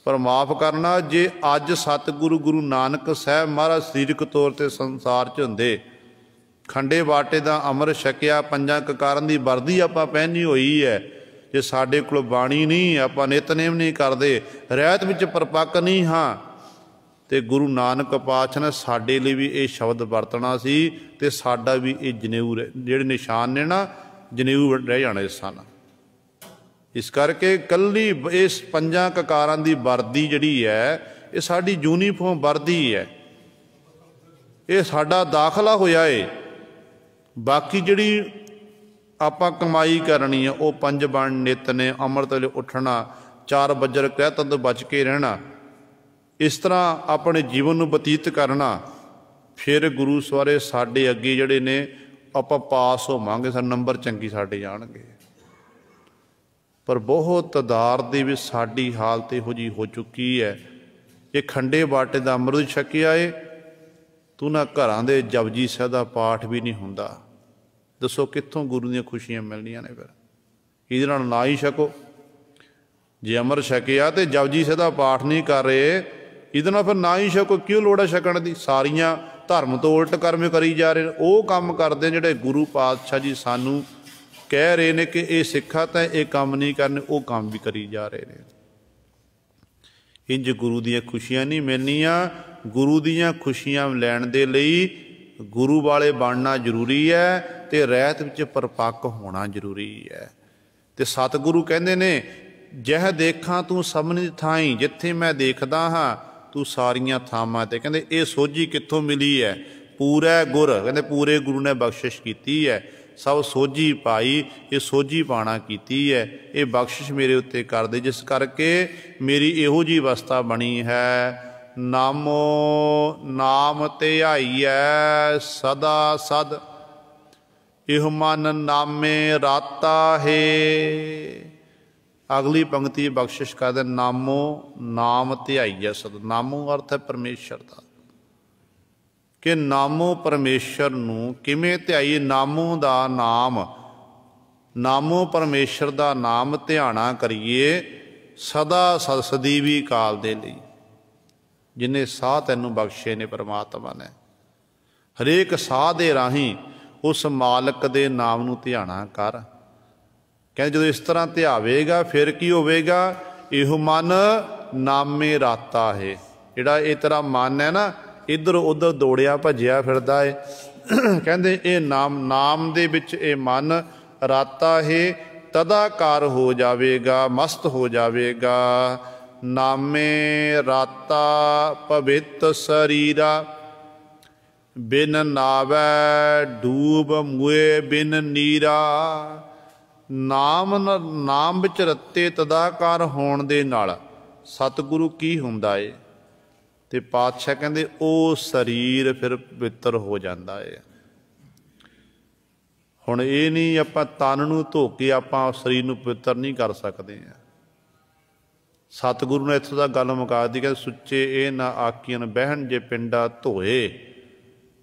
पर माफ़ करना जे अज सतगुरु गुरु नानक साहब महाराज सरीरक तौर पर संसार च हुंदे, खंडे बाटे का अमृत छकिया, पंजां ककारां दी वर्दी आपां पहनी हुई है, जे साडे कोल बाणी नहीं, आपां नितनेम नहीं करते, रहत विच परपक्क नहीं हाँ, तो गुरु नानक पातशाह ने साडे लई भी ये शब्द वरतना सी, ते साडा भी ये जनेऊ जिहड़े निशान ने ना जनेऊ रह जाने सन। इस करके कल्ली इस पंजां ककारां दी वर्दी जिहड़ी है ये साडी यूनीफॉर्म वर्दी है, ये साडा दाखला होया है। बाकी जिहड़ी आपां कमाई करनी है वो पंज बण नित ने, अमृत वेले उठना, चार बजर कहतन तो बच के रहना, इस तरह अपने जीवन नूं बतीत करना, फिर गुरु सवारे साडे अगे जिहड़े ने आपां पास होवांगे, साडे नंबर चंगी साडे जाणगे। पर बहुत तदार दे विच साडी हालत इहो जी हो चुकी है, ये खंडे बाटे दा अमृत छकिया है, तू ना घरां दे जपजी साहिब दा पाठ भी नहीं हुंदा। दसो कित्थों गुरु दीयां खुशियां मिलनियां ने? फिर इहदे नाल ना ही छको। जे अमृत छकिया तो जपजी साहिब दा पाठ नहीं कर रहे, इहदे नाल फिर ना ही छको, क्यों लोड़ है छकण दी? सारियां धर्म तो उल्ट कर्म करी जा रहे, वो काम करते जिहड़े गुरु पातशाह जी सानू कह रहे हैं कि ये सिखा तो ये काम नहीं करने, वो काम भी करी जा रहे हैं। इंज गुरु दीयां खुशियां नहीं मिलनियां। गुरु दीयां खुशियां लैण दे लई गुरु वाले बनना जरूरी है, तो रहत विच परपक्क होना जरूरी है। तो सतगुरु कहंदे ने जह देखा तू सबनी थाई, जिथे मैं देखदा हाँ तू सारियां थावां ते। कहंदे ये सोझी कित्थों मिली है? पूरा गुर, कहंदे पूरे गुरु ने बख्शिश कीती है, सब सोझी पाई, ये सोझी पाना कीती है, ये बख्शिश मेरे उत्ते कर दे, जिस करके मेरी इहो जी अवस्था बनी है। नामो नाम ध्याईऐ सदा सद, इह मन नामे राता है। अगली पंक्ति बख्शिश कर दे, नामो नाम ध्याईऐ सद। नामो अर्थ है परमेश्वर का, कि नामो परमेश्वर नूं किवें ध्याईए? नामो दा नाम, नामो परमेश्वर दा नाम ध्याना करिए सदा सदीवी काल दे लई, जिन्हें साह तैनूं बख्शे ने परमात्मा ने। हरेक साह दे राही उस मालक दे नाम नूं ध्याना कर। कहते जो इस तरह ध्यावेगा फिर की होवेगा? इहो मन नामे राता है। जिहड़ा ये तेरा मन है ना, इधर उधर दौड़िया भजिया फिरदा है, कहते ये नाम दे विच ये मन राता है, तदाकार हो जावेगा, मस्त हो जावेगा। नामे राता पवित शरीरा, बिन नावै डूब मुए बिन नीरा। नाम विच रत्ते तदाकार होण दे नाल सतगुरु की हुंदा है? ते पातशाह कहंदे ओ शरीर फिर पवित्र हो जाता है। ਹੁਣ ਇਹ ਨਹੀਂ ਆਪਾਂ ਤਨ ਨੂੰ ਧੋ ਕੇ ਆਪਾਂ ਸਰੀਰ ਨੂੰ ਪਵਿੱਤਰ ਨਹੀਂ ਕਰ ਸਕਦੇ ਆ। ਸਤਿਗੁਰੂ ਨੇ ਇੱਥੋਂ ਦਾ ਗੱਲ ਮੁਕਾ ਦਿੱਤੀ ਕਿ ਸੁੱਚੇ ਇਹ ਨਾ ਆਖੀਆਂ ਬਹਿਣ ਜੇ ਪਿੰਡਾ ਧੋਏ,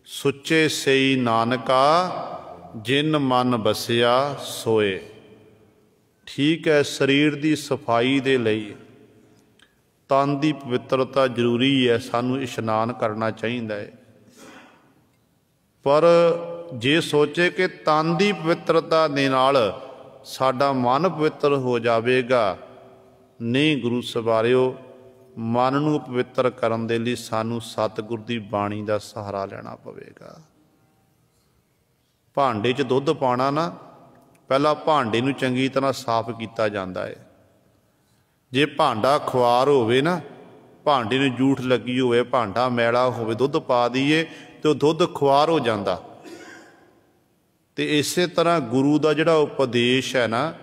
ਸੁੱਚੇ ਸਈ ਨਾਨਕਾ ਜਿਨ ਮਨ ਬਸਿਆ ਸੋਏ। ਠੀਕ ਹੈ, ਸਰੀਰ ਦੀ ਸਫਾਈ ਦੇ ਲਈ ਤਨ ਦੀ ਪਵਿੱਤਰਤਾ ਜ਼ਰੂਰੀ ਹੈ, ਸਾਨੂੰ ਇਸ਼ਨਾਨ ਕਰਨਾ ਚਾਹੀਦਾ ਹੈ। ਪਰ ਜੇ ਸੋਚੇ ਕਿ ਤਨ ਦੀ ਪਵਿੱਤਰਤਾ ਦੇ ਨਾਲ ਸਾਡਾ ਮਨ ਪਵਿੱਤਰ ਹੋ ਜਾਵੇਗਾ, ਨਹੀਂ ਗੁਰੂ ਸਵਾਰਿਓ, ਮਨ ਨੂੰ ਪਵਿੱਤਰ ਕਰਨ ਦੇ ਲਈ ਸਾਨੂੰ ਸਤਿਗੁਰ ਦੀ ਬਾਣੀ ਦਾ ਸਹਾਰਾ ਲੈਣਾ ਪਵੇਗਾ। ਭਾਂਡੇ 'ਚ ਦੁੱਧ ਪਾਉਣਾ ਨਾ, ਪਹਿਲਾਂ ਭਾਂਡੇ ਨੂੰ ਚੰਗੀ ਤਰ੍ਹਾਂ ਸਾਫ਼ ਕੀਤਾ ਜਾਂਦਾ ਹੈ। ਜੇ ਭਾਂਡਾ ਖੁਆਰ ਹੋਵੇ ਨਾ, ਭਾਂਡੇ ਨੂੰ ਜੂਠ ਲੱਗੀ ਹੋਵੇ, ਭਾਂਡਾ ਮੈਲਾ ਹੋਵੇ, ਦੁੱਧ ਪਾ ਦਈਏ ਤੇ ਉਹ ਦੁੱਧ ਖੁਆਰ ਹੋ ਜਾਂਦਾ। ਤੇ ਇਸੇ ਤਰ੍ਹਾਂ ਗੁਰੂ ਦਾ ਜਿਹੜਾ ਉਪਦੇਸ਼ ਹੈ ਨਾ,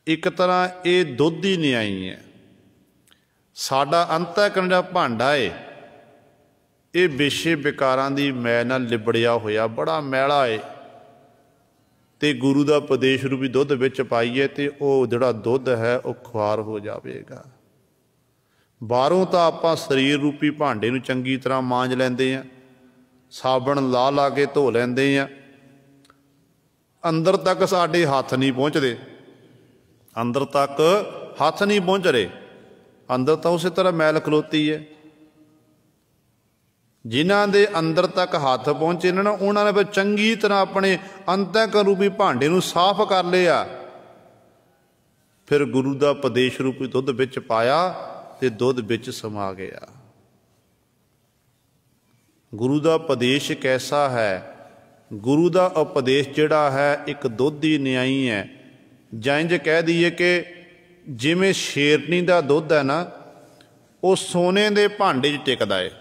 ਇੱਕ ਤਰ੍ਹਾਂ ਇਹ ਦੁੱਧ ਹੀ ਨਿਆਈ ਹੈ। ਸਾਡਾ ਅੰਤःਕਰਣ ਦਾ ਭਾਂਡਾ ਹੈ, ਇਹ ਵਿਸ਼ੇ ਵਿਕਾਰਾਂ ਦੀ ਮੈਲ ਨਾਲ ਲਿਬੜਿਆ ਹੋਇਆ ਬੜਾ ਮੈਲਾ ਹੈ। ਤੇ ਗੁਰੂ ਦਾ ਉਪਦੇਸ਼ ਰੂਪੀ ਦੁੱਧ ਵਿੱਚ ਪਾਈਏ ਤੇ ਉਹ ਜਿਹੜਾ ਦੁੱਧ ਹੈ ਉਹ ਖੁਆਰ ਹੋ ਜਾਵੇਗਾ। ਬਾਹਰੋਂ ਤਾਂ ਆਪਾਂ ਸਰੀਰ ਰੂਪੀ ਭਾਂਡੇ ਨੂੰ ਚੰਗੀ ਤਰ੍ਹਾਂ ਮਾਂਜ ਲੈਂਦੇ ਹਾਂ, ਸਾਬਣ ਲਾ ਲਾ ਕੇ ਧੋ ਲੈਂਦੇ ਹਾਂ, ਅੰਦਰ ਤੱਕ ਸਾਡੇ ਹੱਥ ਨਹੀਂ ਪਹੁੰਚਦੇ, ਅੰਦਰ ਤੱਕ ਹੱਥ ਨਹੀਂ ਪਹੁੰਚ ਰਹੇ, ਅੰਦਰ ਤਾਂ ਉਸੇ ਤਰ੍ਹਾਂ ਮੈਲ ਖਲੋਤੀ ਹੈ। ਜਿਨ੍ਹਾਂ ਦੇ ਅੰਦਰ ਤੱਕ ਹੱਥ ਪਹੁੰਚੇ ਨੇ ਨਾ, ਉਹਨਾਂ ਨੇ ਫਿਰ ਚੰਗੀ ਤਰ੍ਹਾਂ ਆਪਣੇ ਅੰਤःਕਰਣ ਰੂਪੀ ਭਾਂਡੇ ਨੂੰ ਸਾਫ਼ ਕਰ ਲਿਆ, ਫਿਰ ਗੁਰੂ ਦਾ ਉਪਦੇਸ਼ ਰੂਪੀ ਦੁੱਧ ਵਿੱਚ ਪਾਇਆ ਤੇ ਦੁੱਧ ਵਿੱਚ ਸਮਾ ਗਿਆ। ਗੁਰੂ ਦਾ ਉਪਦੇਸ਼ ਕੈਸਾ ਹੈ? ਗੁਰੂ ਦਾ ਉਪਦੇਸ਼ ਜਿਹੜਾ ਹੈ ਇੱਕ ਦੁੱਧ ਦੀ ਨਿਆਈ ਹੈ। ਜਾਂ ਇੰਝ ਕਹਿ ਦਈਏ ਕਿ ਜਿਵੇਂ ਸ਼ੇਰਨੀ ਦਾ ਦੁੱਧ ਹੈ ਨਾ, ਉਹ ਸੋਨੇ ਦੇ ਭਾਂਡੇ 'ਚ ਟਿਕਦਾ ਹੈ।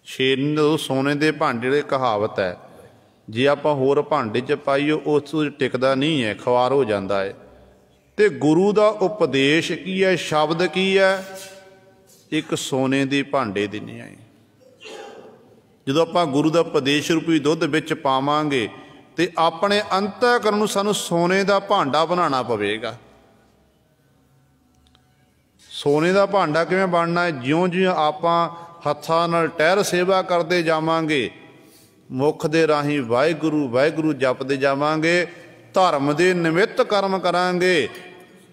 ਸ਼ੇਰਨੀ ਦਾ ਸੋਨੇ ਦੇ ਭਾਂਡੇ ਦੀ ਕਹਾਵਤ ਹੈ, ਜੇ ਆਪਾਂ ਹੋਰ ਭਾਂਡੇ 'ਚ ਪਾਈਏ ਉਸ 'ਚ ਟਿਕਦਾ ਨਹੀਂ ਹੈ, ਖੁਆਰ ਹੋ ਜਾਂਦਾ ਹੈ। ਤੇ ਗੁਰੂ ਦਾ ਉਪਦੇਸ਼ ਕੀ ਹੈ? ਸ਼ਬਦ ਕੀ ਹੈ? ਇੱਕ ਸੋਨੇ ਦੇ ਭਾਂਡੇ ਦੀ ਨਿਆਈ। ਜਦੋਂ ਆਪਾਂ ਗੁਰੂ ਦਾ ਉਪਦੇਸ਼ ਰੂਪੀ ਦੁੱਧ ਵਿੱਚ ਪਾਵਾਂਗੇ ਤੇ ਆਪਣੇ ਅੰਤःਕਰਣ ਨੂੰ ਸਾਨੂੰ ਸੋਨੇ ਦਾ ਭਾਂਡਾ ਬਣਾਉਣਾ ਪਵੇਗਾ। ਸੋਨੇ ਦਾ ਭਾਂਡਾ ਕਿਵੇਂ ਬਣਨਾ ਹੈ? ਜਿਉਂ-ਜਿਉਂ ਆਪਾਂ ਹੱਥਾਂ ਨਾਲ ਟਹਿਰ ਸੇਵਾ ਕਰਦੇ ਜਾਵਾਂਗੇ, ਮੁੱਖ ਦੇ ਰਾਹੀਂ ਵਾਹਿਗੁਰੂ ਵਾਹਿਗੁਰੂ ਜਪਦੇ ਜਾਵਾਂਗੇ, ਧਰਮ ਦੇ ਨਿਮਿੱਤ ਕਰਮ ਕਰਾਂਗੇ,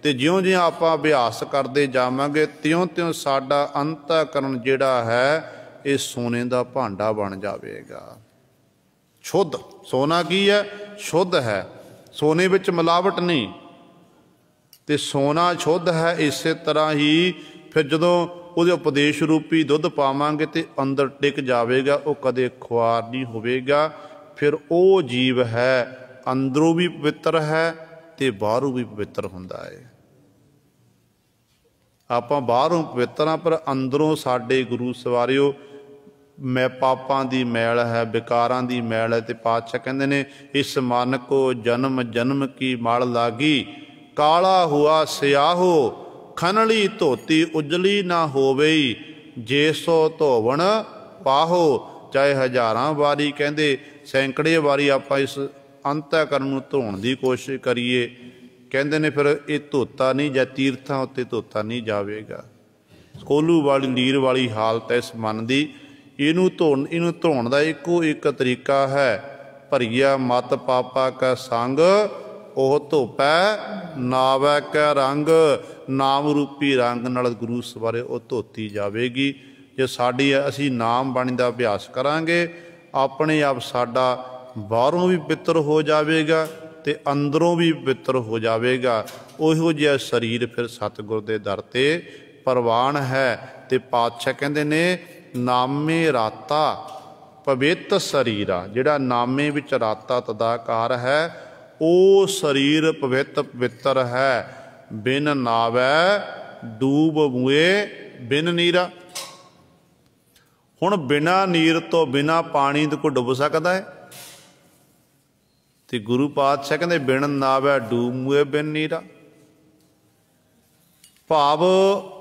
ਤੇ ਜਿਉਂ-ਜਿਉਂ ਆਪਾਂ ਅਭਿਆਸ ਕਰਦੇ ਜਾਵਾਂਗੇ ਤਿਉਂ-ਤਿਉਂ ਸਾਡਾ ਅੰਤःਕਰਣ ਜਿਹੜਾ ਹੈ ਇਹ ਸੋਨੇ ਦਾ ਭਾਂਡਾ ਬਣ ਜਾਵੇਗਾ। ਸ਼ੁੱਧ ਸੋਨਾ ਕੀ ਹੈ? ਸ਼ੁੱਧ ਹੈ, ਸੋਨੇ ਵਿੱਚ ਮਿਲਾਵਟ ਨਹੀਂ, ਤੇ ਸੋਨਾ ਸ਼ੁੱਧ ਹੈ। ਇਸੇ ਤਰ੍ਹਾਂ ਹੀ ਫਿਰ ਜਦੋਂ ਉਹਦੇ ਉਪਦੇਸ਼ ਰੂਪੀ ਦੁੱਧ ਪਾਵਾਂਗੇ ਤੇ ਅੰਦਰ ਟਿਕ ਜਾਵੇਗਾ, ਉਹ ਕਦੇ ਖੁਆਰ ਨਹੀਂ ਹੋਵੇਗਾ। ਫਿਰ ਉਹ ਜੀਵ ਹੈ ਅੰਦਰੋਂ ਵੀ ਪਵਿੱਤਰ ਹੈ ਤੇ ਬਾਹਰੋਂ ਵੀ ਪਵਿੱਤਰ ਹੁੰਦਾ ਹੈ। ਆਪਾਂ ਬਾਹਰੋਂ ਪਵਿੱਤਰ ਹਾਂ ਪਰ ਅੰਦਰੋਂ ਸਾਡੇ ਗੁਰੂ ਸਵਾਰਿਓ ਮੈਂ ਪਾਪਾਂ ਦੀ ਮੈਲ ਹੈ, ਵਿਕਾਰਾਂ ਦੀ ਮੈਲ ਹੈ। ਤੇ ਪਾਤਸ਼ਾਹ ਕਹਿੰਦੇ ਨੇ, ਇਸ ਮਨ ਕੋ ਜਨਮ ਜਨਮ ਕੀ ਮਲ ਲਾਗੀ, ਕਾਲਾ ਹੁਆ ਸਿਆਹੋ ਖਨਲੀ ਧੋਤੀ ਉਜਲੀ ਨਾ ਹੋਵੇ, ਜੇ ਸੋ ਧੋਵਣ ਪਾਹੋ। ਚਾਹੇ ਹਜ਼ਾਰਾਂ ਵਾਰੀ ਕਹਿੰਦੇ ਸੈਂਕੜੇ ਵਾਰੀ ਆਪਾਂ ਇਸ ਅੰਤःਕਰਣ ਨੂੰ ਧੋਣ ਦੀ ਕੋਸ਼ਿਸ਼ ਕਰੀਏ, ਕਹਿੰਦੇ ਨੇ ਫਿਰ ਇਹ ਧੋਤਾ ਨਹੀਂ, ਜਾਂ ਤੀਰਥਾਂ ਉੱਤੇ ਧੋਤਾ ਨਹੀਂ ਜਾਵੇਗਾ। ਕੋਲੂ ਵਾਲੀ ਲੀਰ ਵਾਲੀ ਹਾਲਤ ਹੈ ਇਸ ਮਨ ਦੀ। ਇਹਨੂੰ ਧੋਣ ਦਾ ਇੱਕੋ ਇੱਕ ਤਰੀਕਾ ਹੈ, ਭਰੀਆ ਮਤ ਪਾਪਾ ਕਾ ਸੰਗ, ਉਹ ਧੋਪੈ ਨਾਵੈ ਕੈ ਰੰਗ। ਨਾਮ ਰੂਪੀ ਰੰਗ ਨਾਲ ਗੁਰੂ ਸਵਾਰੇ ਉਹ ਧੋਤੀ ਜਾਵੇਗੀ। ਜੇ ਅਸੀਂ ਨਾਮ ਬਾਣੀ ਦਾ ਅਭਿਆਸ ਕਰਾਂਗੇ, ਆਪਣੇ ਆਪ ਸਾਡਾ ਬਾਹਰੋਂ ਵੀ ਪਵਿੱਤਰ ਹੋ ਜਾਵੇਗਾ ਤੇ ਅੰਦਰੋਂ ਵੀ ਪਵਿੱਤਰ ਹੋ ਜਾਵੇਗਾ। ਉਹੋ ਜਿਹਾ ਸਰੀਰ ਫਿਰ ਸਤਿਗੁਰ ਦੇ ਦਰ 'ਤੇ ਪ੍ਰਵਾਨ ਹੈ। ਤੇ ਪਾਤਸ਼ਾਹ ਕਹਿੰਦੇ ਨੇ, ਨਾਮੇ ਰਾਤਾ ਪਵਿੱਤ ਸਰੀਰਾ। ਜਿਹੜਾ ਨਾਮੇ ਵਿੱਚ ਰਾਤਾ ਤਦਾਕਾਰ ਹੈ, ਉਹ ਸਰੀਰ ਪਵਿੱਤਰ ਹੈ। ਬਿਨ ਨਾਵੈ ਡੂਬ ਮੂਏ ਬਿਨ ਨੀਰਾ। ਹੁਣ ਬਿਨਾਂ ਨੀਰ ਤੋਂ, ਬਿਨਾਂ ਪਾਣੀ ਦੇ ਕੋਈ ਡੁੱਬ ਸਕਦਾ ਹੈ? ਤੇ ਗੁਰੂ ਪਾਤਸ਼ਾਹ ਕਹਿੰਦੇ, ਬਿਨ ਨਾਵੈ ਡੂਬ ਮੂਏ ਬਿਨ ਨੀਰਾ। ਭਾਵ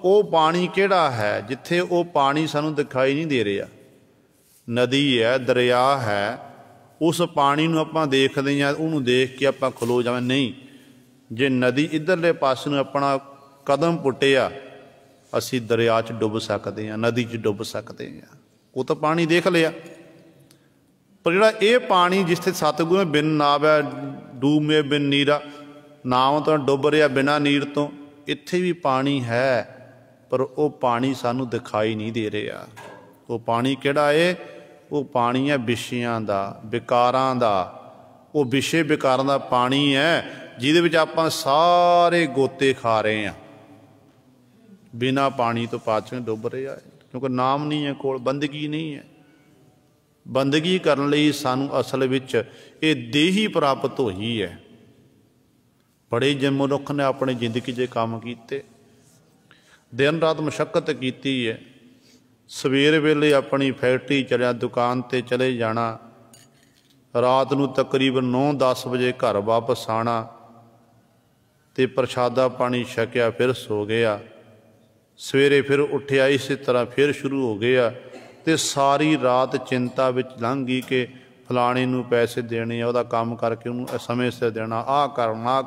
ਉਹ ਪਾਣੀ ਕਿਹੜਾ ਹੈ ਜਿੱਥੇ ਉਹ ਪਾਣੀ ਸਾਨੂੰ ਦਿਖਾਈ ਨਹੀਂ ਦੇ ਰਿਹਾ? ਨਦੀ ਹੈ, ਦਰਿਆ ਹੈ, उस पानी नूं आपां देखदे हां, उहनूं देख के आपां खलो जावां, नहीं। जे नदी इधरले पासे नूं अपना कदम पुट्टिया, असीं दरिया च डुੱਬ सकते हैं, नदी च डुੱਬ सकते हैं। वो तो पानी देख लिया, पर जिहड़ा ये पानी जिथे सतगुरू बिन नावै डूबे बिन नीरा, नाव तो डुੱਬ रहा बिना नीर तो, इत्थे भी पानी है, पर वो पानी सानू दिखाई नहीं दे रहा। वो पानी किहड़ा है? वो पानी है विषयां दा, विकारां दा। वो विषय विकारां दा पानी है जिहदे विच आपां सारे गोते खा रहे हैं। बिना पानी तो पातशाह डुੱਬ रहा है, क्योंकि नाम नहीं है कोल, बंदगी नहीं है। बंदगी करन लई सानू असल विच ये देही प्राप्त होई है। बड़े जे मनुख ने अपनी जिंदगी च काम कीते, दिन रात मशक्कत कीती है। सवेर वेले अपनी फैक्ट्री चलिया, दुकान ते चले जाना, रात नूं तकरीबन 9-10 बजे घर वापस आना, ते प्रशादा पानी छकिया फिर सो गया। सवेरे फिर उठिया, इस तरह फिर शुरू हो गया, ते सारी रात चिंता विच लंघ गई कि फलाणे नूं पैसे देने, उहदा काम करके उहनूं समय सिर देना, आ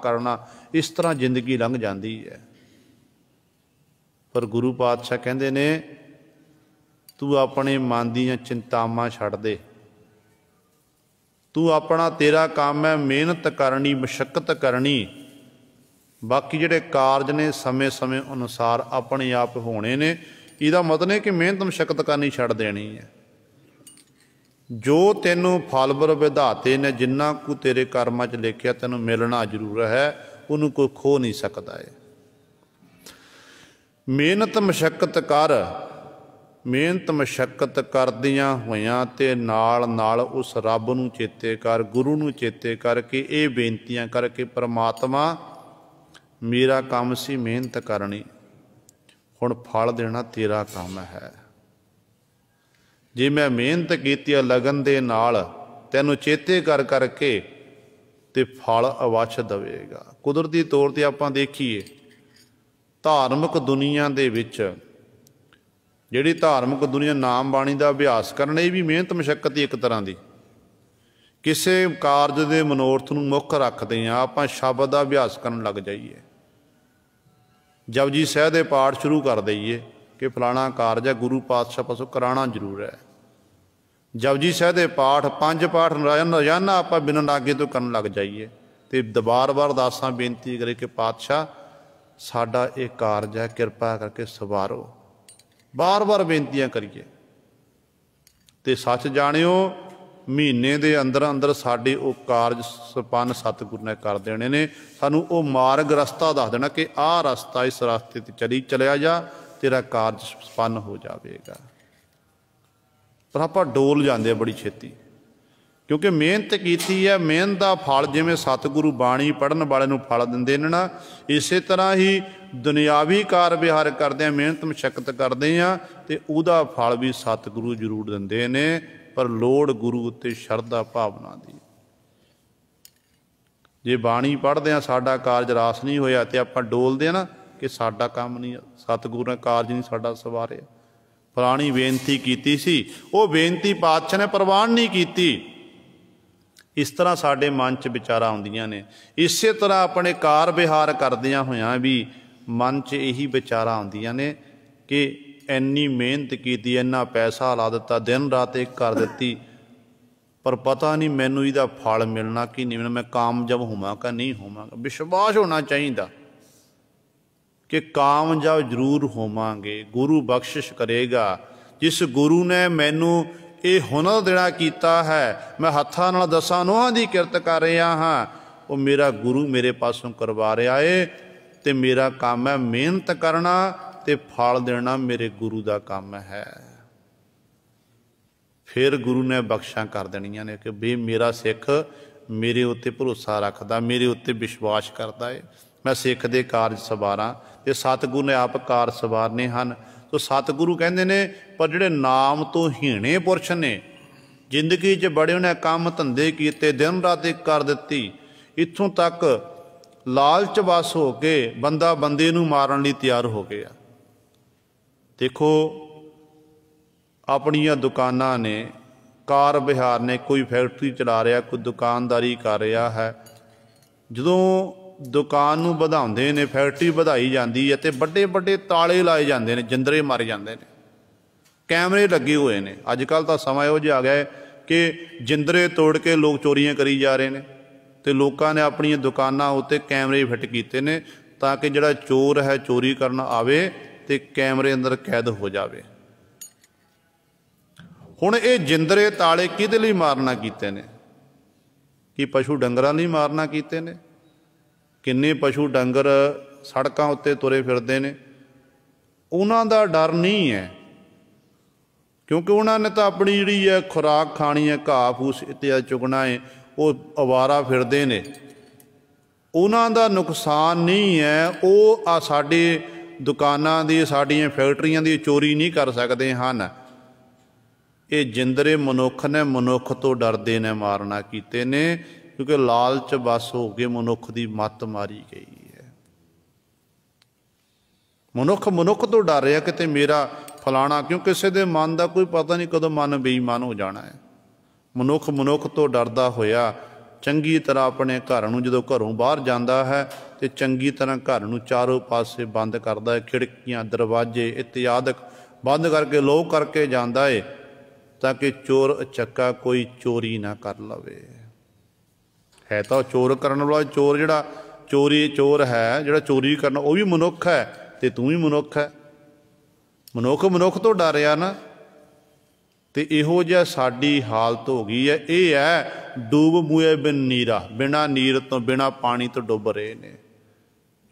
करना। इस तरह जिंदगी लंघ जाती है। पर गुरु पातशाह कहते ने, तू अपने मन दीयां चिंतावां छड्ड दे, तू अपना, तेरा काम है मेहनत करनी, मशक्कत करनी। बाकी जिहड़े कारज ने समय समय अनुसार अपने आप होने ने। इहदा मतलब है कि मेहनत मशक्कत करनी छड्ड देनी है। जो तैनूं फलवर विधाते ने जिन्ना को तेरे कर्मां च लिखिया तैनूं मिलना जरूर है, उहनूं कोई खो नहीं सकता है। मेहनत मशक्कत कर, मेहनत मशक्कत करदियां होइयां ते नाल नाल उस रब नूं चेते कर, गुरु नूं चेते कर के ये बेनतियां कर के परमात्मा मेरा काम सी मेहनत करनी, हुण फल देना तेरा काम है। जे मैं मेहनत कीती लगन दे नाल, तैनूं चेते कर करके, ते फल अवश्य देवेगा। कुदरती तौर ते आपां देखीए, धार्मिक दुनिया दे विच जिहड़ी धार्मिक दुनिया नाम बाणी दा अभ्यास करन, ये भी मेहनत मशक्कत ही एक तरह की। किसी कारज के मनोरथ नूं मुख रखते हैं आपां शब्द का अभ्यास करन लग जाइए, जपजी साहिब दे पाठ शुरू कर दईए कि फलाना कारज है, गुरु पातशाह पासों कराना जरूर है। जपजी साहिब दे पाठ 5 पाठ रोजाना आप बिना नागे तो करन लग जाइए, तो बार बार अरदासां बेनती करे कि पातशाह साडा ये कारज है, किरपा करके सवारो। बार बार बेनतियां करिए, तो सच जाणिओ महीने दे अंदर अंदर साडे वो कारज संपन्न सतगुरु ने कर देने ने। सानू वो मार्ग रस्ता दस देना कि आह रस्ता, इस रास्ते ते चलिया जा, तेरा कारज संपन्न हो जाएगा। पर आप डोल जाते बड़ी छेती, क्योंकि मेहनत की है। मेहनत का फल जिमें सतगुरु बाणी पढ़न वाले नूं फल दिंदे ने ना, इस तरह ही दुनियावी कार विहार करदे मेहनत मशक्कत करदे आ, ते उहदा फल भी सतगुरु जरूर दिंदे ने। पर लोड़ गुरु उत्ते शरधा भावना दी। जे बाणी पढ़दे आ साडा कारज रास नहीं होया, तो आपां डोलदे आ ना कि साडा काम नहीं, सतगुरु ने कारज नहीं साडा सवारिया। फलानी बेनती कीती सी, वो बेनती पातशाह ने प्रवान नहीं कीती। इस तरह साडे मन च विचारां आउंदियां ने। इस तरह अपने कार विहार करदियां होइयां भी मन च यही विचारां आउंदियां ने कि इन्नी मेहनत की, इन्ना पैसा ला दिता, दिन रात एक कर दी, पर पता नहीं मैनू इहदा फल मिलना कि नहीं मिलना, मैं कामयाब होवांगा नहीं होवांगा। विश्वास होना चाहिए कि कामयाब जरूर होवांगे, गुरु बख्शिश करेगा। जिस गुरु ने मैनू ये हुनर देना कीता है, मैं हत्थां नाल 10 नूहां दी किरत कर रहा हाँ, वो मेरा गुरु मेरे पासों करवा रहा है। तो मेरा काम है मेहनत करना, ते फल देना मेरे गुरु का काम है। फिर गुरु ने बख्शा कर देनियां ने कि भी मेरा सिख मेरे उत्ते भरोसा रखता, मेरे उत्ते विश्वास करता है, मैं सिख दे कारज सवारां। ते सतगुरु ने आप कारज सवारने हैं। तो सतगुरु कहते ने, पर जिहड़े नाम तो हीणे पुरश ने, जिंदगी च बड़े उन्हें काम धंधे किए, दिन रात एक कर दी, इत्थों तक लालच वस हो के बंदा बंदे नूं मारन लई तैयार हो गया। देखो अपनियां दुकानां ने, ਕਾਰ ਵਿਹਾਰ ने, कोई फैक्ट्री चला रहा, कोई दुकानदारी कर रहा है, जदों दुकान नूं वधाउंदे ने, फैक्ट्री वधाई जाती है तो बड़े बड़े ताले लाए जाते हैं, जिंदरे मारे जाते हैं, कैमरे लगे हुए हैं। अजकल तो समा इहो जिहा आ गया है कि जिंदरे तोड़ के लोग चोरियां करी जा रहे हैं, तो लोगों ने अपन दुकानों उत्ते कैमरे फिट किए हैं ताकि जिहड़ा चोर है चोरी करन आवे तो कैमरे अंदर कैद हो जाए। हुण ये जिंदरे ताले किहदे लई मारना कीते ने? कि पशु डंगरां लई मारना कीते ने? किन्ने पशु डंगर सड़कों उत्ते तुरे फिरदे ने, उन्हां दा डर नहीं है, क्योंकि उन्होंने तो अपनी जिहड़ी है खुराक खानी है, घाह फूस इत्यादि चुगना है, वो अवारा फिरदे ने, उन्हां दा नुकसान नहीं है। वो आ साडे दुकानां दी, साडीआं फैक्ट्रियां दी चोरी नहीं कर सकते हैं। ये जिंदरे मनुख ने मनुख तो डरदे ने मारना कीते ने, क्योंकि लालच बस हो के मनुख की मत मारी गई है। मनुख मनुख तो डर रहा कि मेरा फलाना, क्यों किसी के मन का कोई पता नहीं कदों मन बेईमान हो जाना है। मनुख मनुख तो डरदा होया चंगी तरह अपने घर नूं जदों घरों बाहर जाता है तो चंगी तरह घर नूं चारों पासे बंद करता है, खिड़कियां दरवाजे इत्यादि बंद करके लॉक करके जाता है, ताकि चोर चक्का कोई चोरी ना कर लवे। है तो चोर करने वाला चोर, जिहड़ा चोरी चोर है, जिहड़ा चोरी करना वो भी मनुख है, तो तू भी मनुख है। मनुख मनुख तो डरिया ना, तो इहो जिहा साडी हालत हो गई है। ये है डूब मुए बिन नीरा, बिना नीर तो बिना पानी तो डुब रहे ने,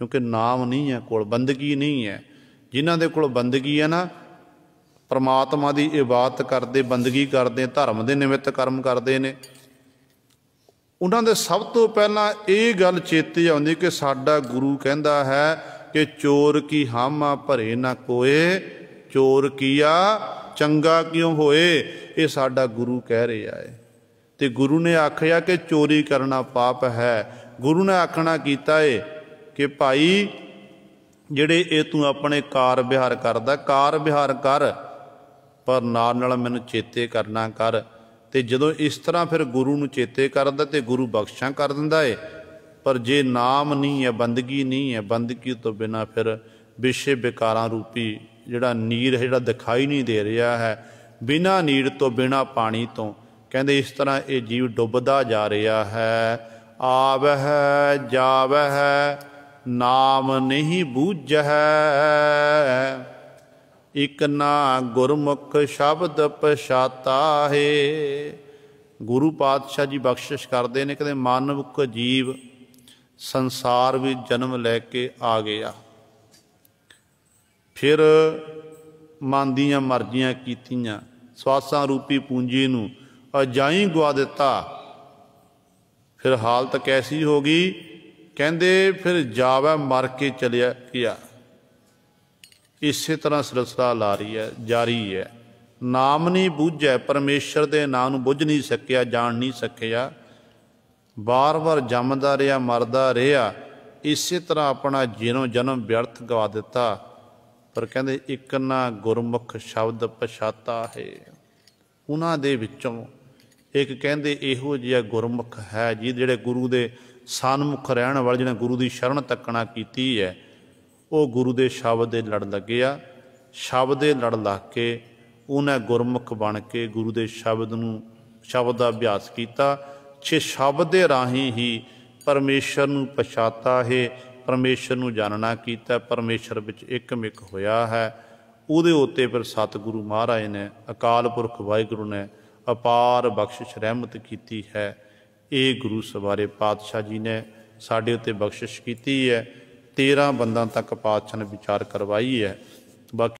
क्योंकि नाम नहीं है कोल, बंदगी नहीं है। जिन्हां दे कोल बंदगी है ना, परमात्मा की इबादत करते, बंदगी करते, धर्म के निमित्त कर्म करते हैं, उन्हां दे सब तो पहला ये गल चेते आउंदी कि साडा गुरु कहंदा है कि चोर की हामा भरे ना कोए, चोर किया चंगा क्यों होए। ये साडा गुरु कह रहा है। तो गुरु ने आखिया कि चोरी करना पाप है। गुरु ने आखना कीता है कि भाई जिहड़े ये तू अपने कार विहार करदा, कार विहार कर, पर नाल नाल मैनूं चेते करना कर। तो जदों इस तरह फिर गुरु नूं चेते करदा तो गुरु बख्शा कर दिंदा है। पर जे नाम नहीं है, बंदगी नहीं है, बंदगी तो बिना फिर विषय विकारां रूपी जिहड़ा नीर है, जिहड़ा दिखाई नहीं दे रहा है, बिना नीर तो बिना पानी तो, कहंदे इस तरह ये जीव डुबदा जा रहा है। आवह जावह नाम नहीं बूझह, इक ना गुरमुख शब्द पछाता है। गुरु पातशाह जी बख्शिश करते हैं, कहते मानवक जीव संसार में जन्म लैके आ गया, फिर मन दियां मर्जियां कीतियां, स्वासां रूपी पूंजी नूं अजाई गवा दिता, फिर हालत कैसी हो गई, कहंदे फिर जावे मर के चलिया गया। इस तरह सिलसिला ला रही है, जारी है। नाम नहीं बूझै, परमेश्वर के नाम नूं बुझ नहीं सकिया, जान नहीं सकिया, बार बार जमदा रहा, मरदा रहा, इस तरह अपना जीनो जन्म व्यर्थ गवा दिता। पर कहते एक ना गुरमुख शब्द पछाता है। उन्हां दे विचों एक कहते इहो जिहा गुरमुख है जी, जिहड़े गुरु के सन्मुख रहण वाले, जिन्हें गुरु की शरण तकना की है, वो गुरु के शब्द दे लड़ लग्या। शब्द दे लड़ लग के उन्हें गुरमुख बन के गुरु के शब्द का अभ्यास किया। छे शब्द के राही ही परमेश्वर नूं पछाता है, परमेश्वर नूं जानना कीता, परमेश्वर विच एकमिक होया है। उहदे उत्ते फिर सतगुरु महाराज ने, अकाल पुरख वाहिगुरु ने अपार बख्शिश रहमत की है। ये गुरु सवारे पातशाह जी ने साडे उत्ते बख्शिश की है। 13 बंदा तक पातशाह ने विचार करवाई है। बाकी